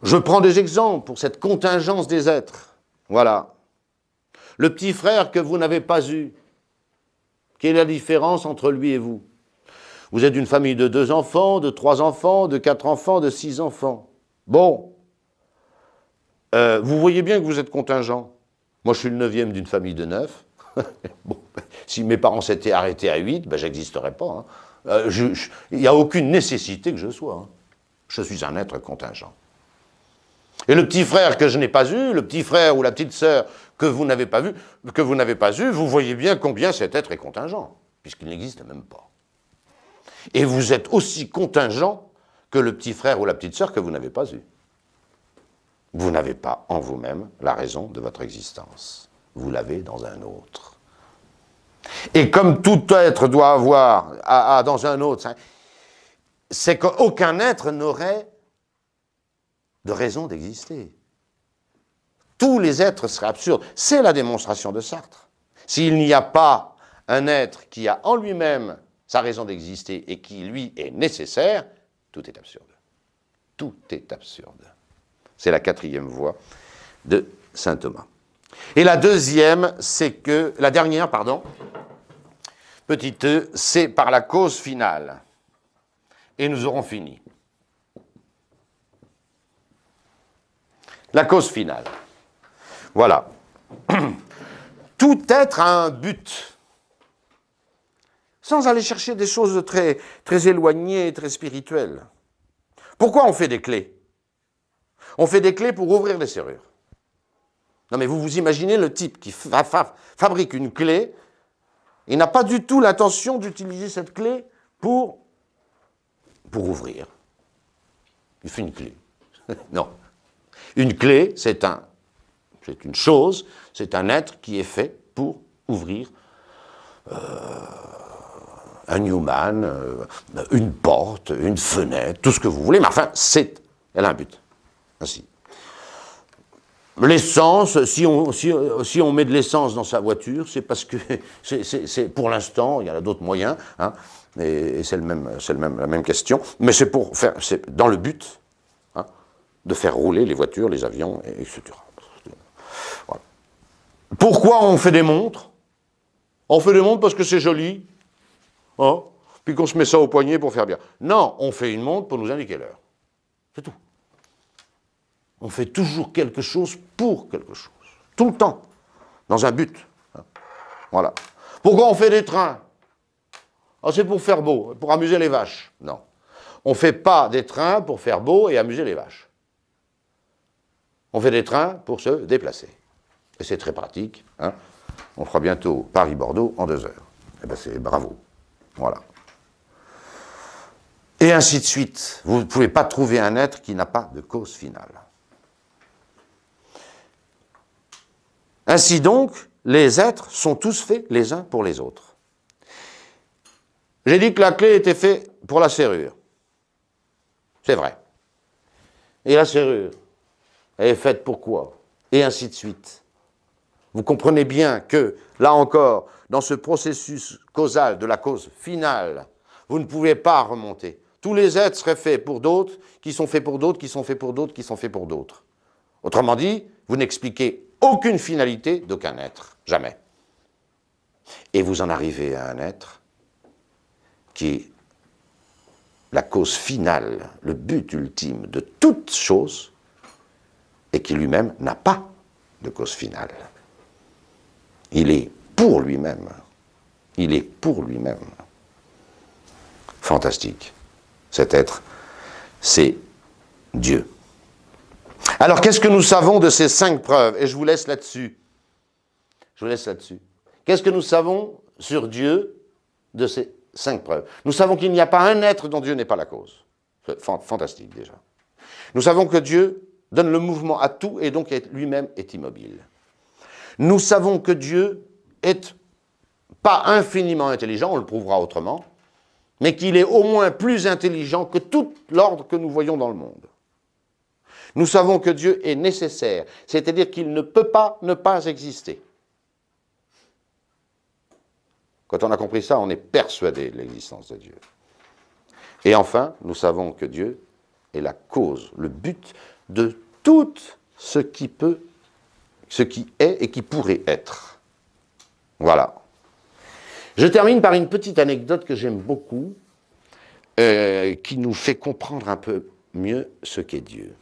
Je prends des exemples pour cette contingence des êtres, voilà. Le petit frère que vous n'avez pas eu, quelle est la différence entre lui et vous? Vous êtes une famille de 2 enfants, de 3 enfants, de 4 enfants, de 6 enfants. Bon, vous voyez bien que vous êtes contingent. Moi, je suis le 9e d'une famille de 9. Bon, si mes parents s'étaient arrêtés à 8, ben, j'existerais pas. Hein. Il n'y a aucune nécessité que je sois. Hein. Je suis un être contingent. Et le petit frère que je n'ai pas eu, le petit frère ou la petite sœur que vous n'avez pas vu, vous voyez bien combien cet être est contingent, puisqu'il n'existe même pas. Et vous êtes aussi contingent que le petit frère ou la petite sœur que vous n'avez pas eu. Vous n'avez pas en vous-même la raison de votre existence. Vous l'avez dans un autre. Et comme tout être doit avoir dans un autre, c'est qu'aucun être n'aurait de raison d'exister. Tous les êtres seraient absurdes. C'est la démonstration de Sartre. S'il n'y a pas un être qui a en lui-même sa raison d'exister et qui, lui, est nécessaire, tout est absurde. Tout est absurde. C'est la 4e voie de saint Thomas. Et la dernière, petit e, c'est par la cause finale. Et nous aurons fini. La cause finale. Voilà. Tout être a un but. Sans aller chercher des choses de très, très éloignées, très spirituelles. Pourquoi on fait des clés? On fait des clés pour ouvrir les serrures. Non mais vous imaginez le type qui fabrique une clé, il n'a pas du tout l'intention d'utiliser cette clé pour ouvrir. Il fait une clé. Non. Une clé, c'est une chose, c'est un être qui est fait pour ouvrir un Newman, une porte, une fenêtre, tout ce que vous voulez, mais enfin, elle a un but. Ainsi. L'essence, si on met de l'essence dans sa voiture, c'est parce que, pour l'instant, il y en a d'autres moyens, hein, et c'est la même question, mais c'est dans le but de faire rouler les voitures, les avions, etc. Voilà. Pourquoi on fait des montres? On fait des montres parce que c'est joli, hein, puis qu'on se met ça au poignet pour faire bien. Non, on fait une montre pour nous indiquer l'heure. C'est tout. On fait toujours quelque chose pour quelque chose. Tout le temps. Dans un but. Voilà. Pourquoi on fait des trains? C'est pour faire beau, pour amuser les vaches. Non. On ne fait pas des trains pour faire beau et amuser les vaches. On fait des trains pour se déplacer. Et c'est très pratique. Hein. On fera bientôt Paris-Bordeaux en 2 heures. Eh bien, c'est bravo. Voilà. Et ainsi de suite. Vous ne pouvez pas trouver un être qui n'a pas de cause finale. Ainsi donc, les êtres sont tous faits les uns pour les autres. J'ai dit que la clé était faite pour la serrure. C'est vrai. Et la serrure, elle est faite pour quoi? Et ainsi de suite. Vous comprenez bien que, là encore, dans ce processus causal de la cause finale, vous ne pouvez pas remonter. Tous les êtres seraient faits pour d'autres, qui sont faits pour d'autres, qui sont faits pour d'autres, qui sont faits pour d'autres. Autrement dit, vous n'expliquez aucune finalité d'aucun être. Jamais. Et vous en arrivez à un être qui est la cause finale, le but ultime de toute chose, et qui lui-même n'a pas de cause finale. Il est pour lui-même. Il est pour lui-même. Fantastique. Cet être, c'est Dieu. Alors, qu'est-ce que nous savons de ces 5 preuves? Et je vous laisse là-dessus. Je vous laisse là-dessus. Qu'est-ce que nous savons sur Dieu de ces 5 preuves? Nous savons qu'il n'y a pas un être dont Dieu n'est pas la cause. C'est fantastique, déjà. Nous savons que Dieu donne le mouvement à tout et donc lui-même est immobile. Nous savons que Dieu est pas infiniment intelligent, on le prouvera autrement, mais qu'il est au moins plus intelligent que tout l'ordre que nous voyons dans le monde. Nous savons que Dieu est nécessaire, c'est-à-dire qu'il ne peut pas ne pas exister. Quand on a compris ça, on est persuadé de l'existence de Dieu. Et enfin, nous savons que Dieu est la cause, le but de tout ce qui est et qui pourrait être. Voilà. Je termine par une petite anecdote que j'aime beaucoup, qui nous fait comprendre un peu mieux ce qu'est Dieu.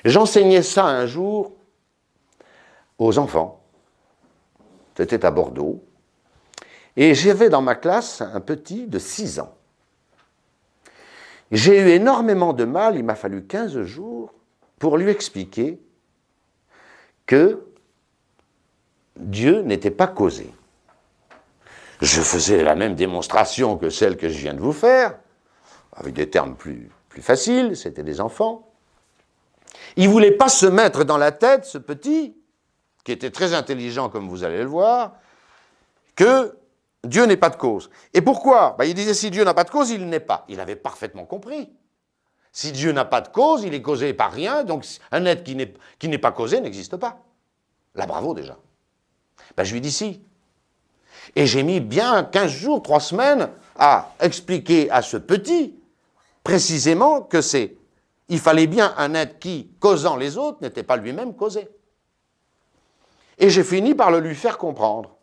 J'enseignais ça un jour aux enfants. C'était à Bordeaux. Et j'avais dans ma classe un petit de 6 ans. J'ai eu énormément de mal, il m'a fallu 15 jours, pour lui expliquer que Dieu n'était pas causé. Je faisais la même démonstration que celle que je viens de vous faire, avec des termes plus faciles, c'était des enfants. Il ne voulait pas se mettre dans la tête, ce petit, qui était très intelligent comme vous allez le voir, que Dieu n'est pas de cause. Et pourquoi? Il disait, si Dieu n'a pas de cause, il n'est pas. Il avait parfaitement compris. Si Dieu n'a pas de cause, il est causé par rien, donc un être qui n'est pas causé n'existe pas. Là, bravo déjà. Je lui dis si. Et j'ai mis bien 15 jours, 3 semaines à expliquer à ce petit, précisément, que il fallait bien un être qui, causant les autres, n'était pas lui-même causé. Et j'ai fini par le lui faire comprendre.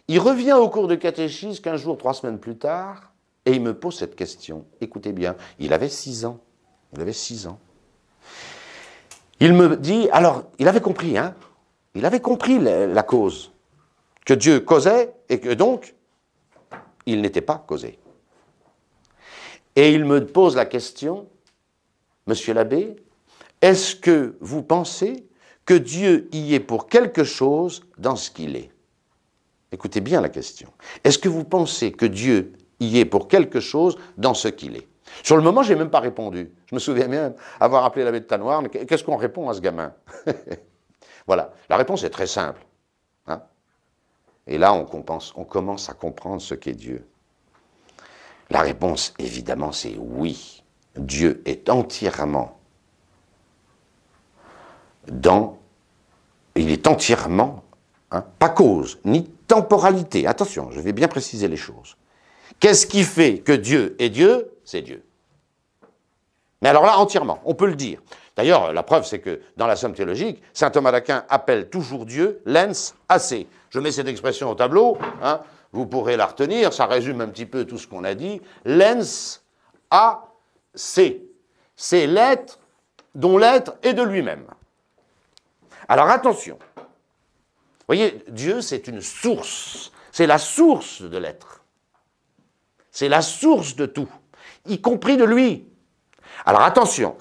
Il revient au cours de catéchisme 15 jours, 3 semaines plus tard, et il me pose cette question. Écoutez bien, il avait 6 ans. Il avait 6 ans. Il me dit, alors, il avait compris, hein? Il avait compris la cause. Que Dieu causait, et que donc, il n'était pas causé. Et il me pose la question, Monsieur l'abbé, est-ce que vous pensez que Dieu y est pour quelque chose dans ce qu'il est? Écoutez bien la question. Est-ce que vous pensez que Dieu y est pour quelque chose dans ce qu'il est? Sur le moment, je n'ai même pas répondu. Je me souviens bien avoir appelé l'abbé de Tanoirne. Qu'est-ce qu'on répond à ce gamin? Voilà. La réponse est très simple. Hein? Et là, on commence à comprendre ce qu'est Dieu. La réponse, évidemment, c'est oui. Dieu est entièrement il est entièrement, pas cause, ni temporalité. Attention, je vais bien préciser les choses. Qu'est-ce qui fait que Dieu est Dieu? C'est Dieu. Mais alors là, entièrement, on peut le dire. D'ailleurs, la preuve, c'est que dans la Somme théologique, saint Thomas d'Aquin appelle toujours Dieu lens AC. Je mets cette expression au tableau, vous pourrez la retenir, ça résume un petit peu tout ce qu'on a dit. Lens AC. C'est l'être dont l'être est de lui-même. Alors attention, vous voyez, Dieu c'est une source, c'est la source de l'être. C'est la source de tout, y compris de lui. Alors attention.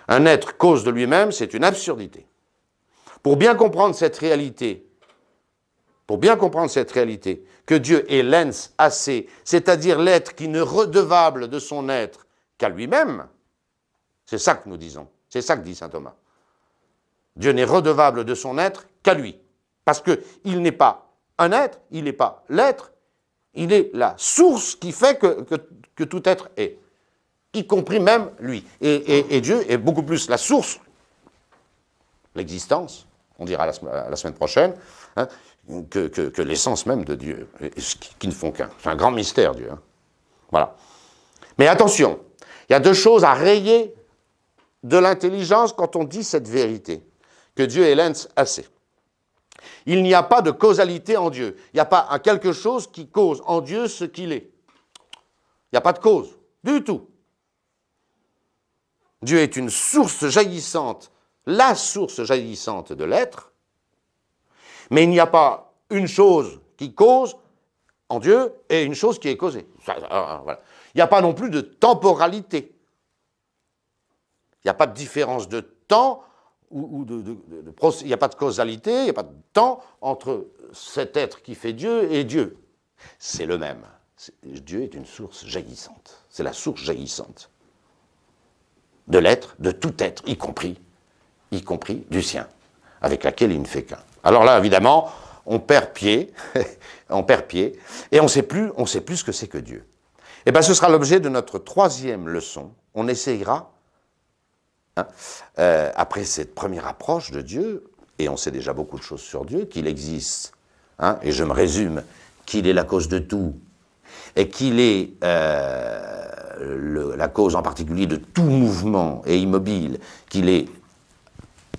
Un être cause de lui-même, c'est une absurdité. Pour bien comprendre cette réalité, que Dieu est lens AC, c'est-à-dire l'être qui n'est redevable de son être qu'à lui-même, c'est ça que nous disons, c'est ça que dit saint Thomas. Dieu n'est redevable de son être qu'à lui, parce qu'il n'est pas un être, il n'est pas l'être, il est la source qui fait que tout être est, y compris même lui. Et Dieu est beaucoup plus la source, l'existence, on dira la semaine prochaine, que l'essence même de Dieu, qui ne font qu'un. C'est un grand mystère, Dieu. Voilà. Mais attention, il y a 2 choses à rayer de l'intelligence quand on dit cette vérité, que Dieu est lens AC. Il n'y a pas de causalité en Dieu. Il n'y a pas quelque chose qui cause en Dieu ce qu'il est. Il n'y a pas de cause, du tout. Dieu est une source jaillissante, la source jaillissante de l'être, mais il n'y a pas une chose qui cause en Dieu et une chose qui est causée. Voilà. Il n'y a pas non plus de temporalité. Il n'y a pas de différence de temps, il n'y a pas de causalité, il n'y a pas de temps entre cet être qui fait Dieu et Dieu. C'est le même. Dieu est une source jaillissante. C'est la source jaillissante de l'être, de tout être, y compris du sien, avec laquelle il ne fait qu'un. Alors là, évidemment, on perd pied, et on ne sait plus ce que c'est que Dieu. Et bien, ce sera l'objet de notre troisième leçon. On essayera, après cette première approche de Dieu, et on sait déjà beaucoup de choses sur Dieu, qu'il existe, et je me résume, qu'il est la cause de tout, et qu'il est la cause en particulier de tout mouvement et immobile, qu'il est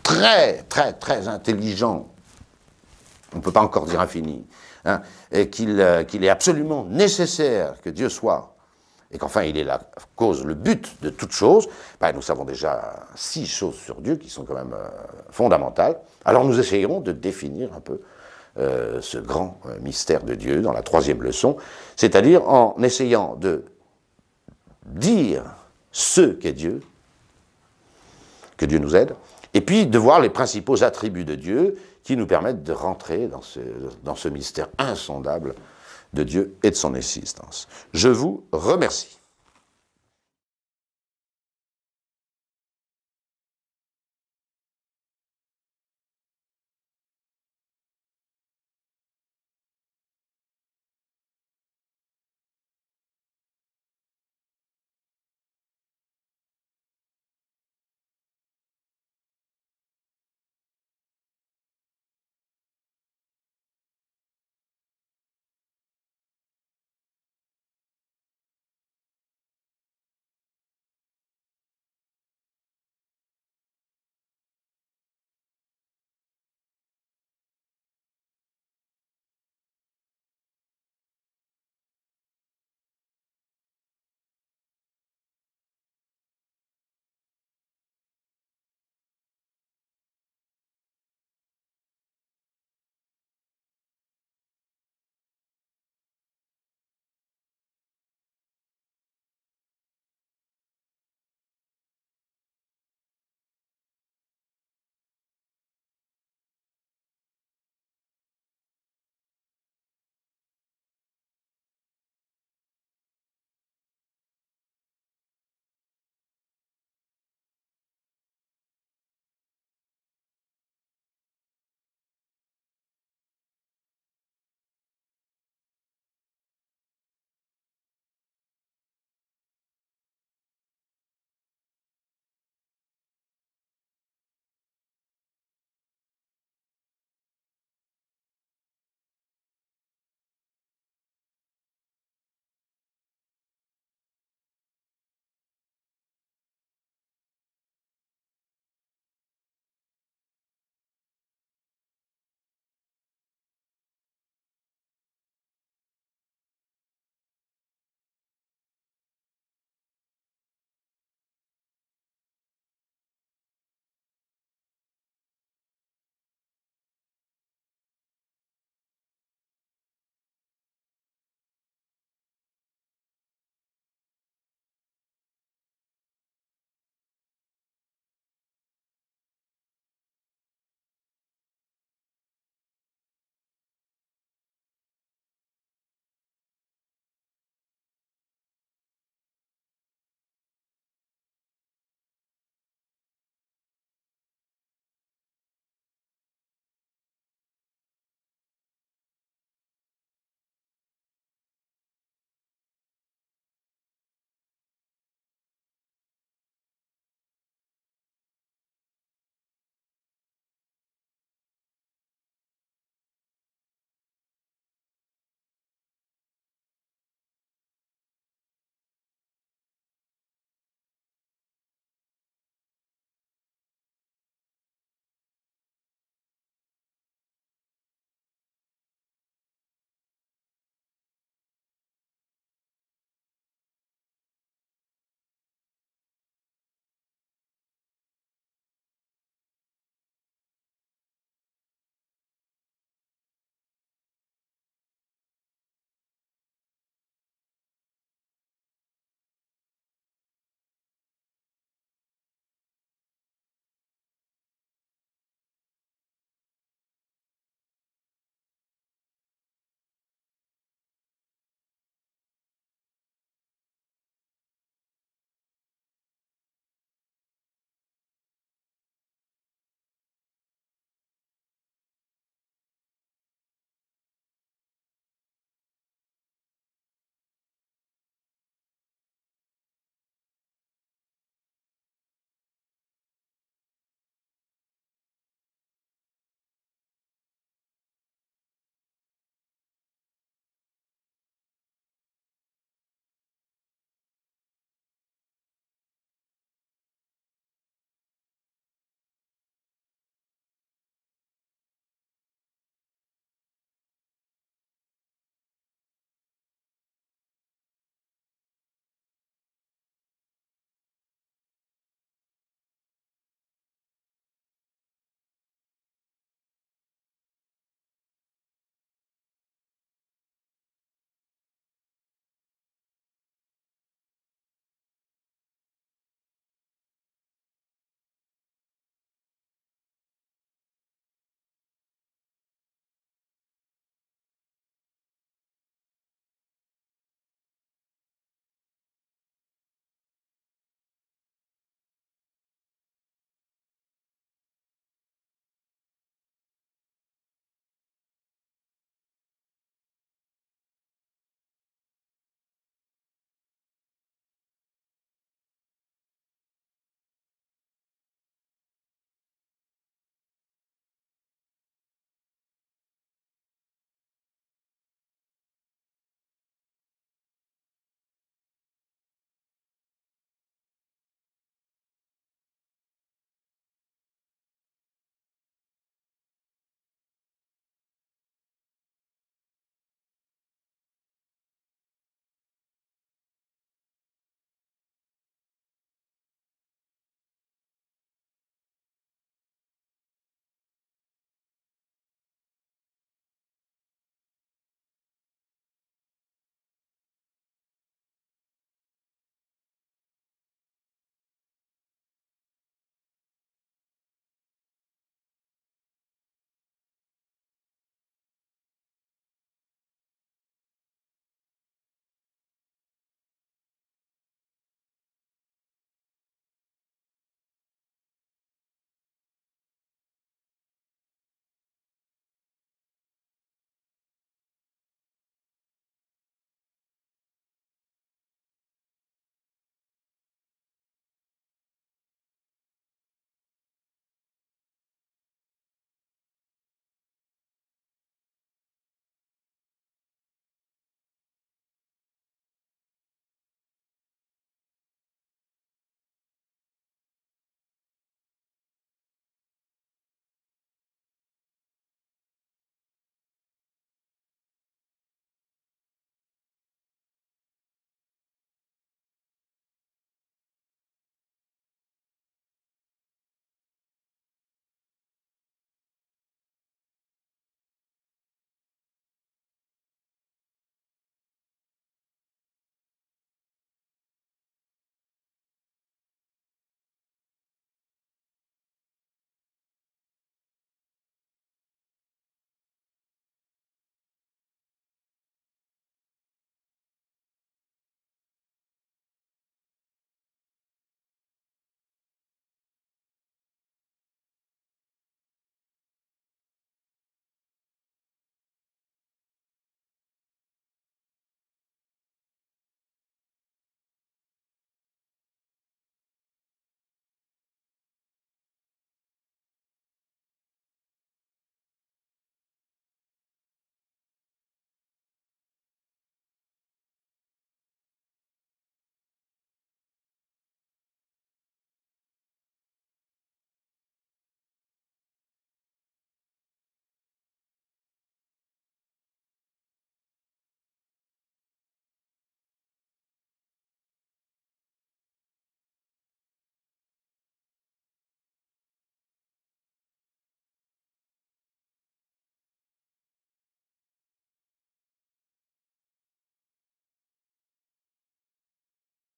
très, très, très intelligent, on ne peut pas encore dire infini, et qu'il est absolument nécessaire que Dieu soit, et qu'enfin il est la cause, le but de toute chose, nous savons déjà 6 choses sur Dieu qui sont quand même fondamentales. Alors nous essayerons de définir un peu ce grand mystère de Dieu dans la troisième leçon, c'est-à-dire en essayant de dire ce qu'est Dieu, que Dieu nous aide, et puis de voir les principaux attributs de Dieu qui nous permettent de rentrer dans ce mystère insondable de Dieu et de son existence. Je vous remercie.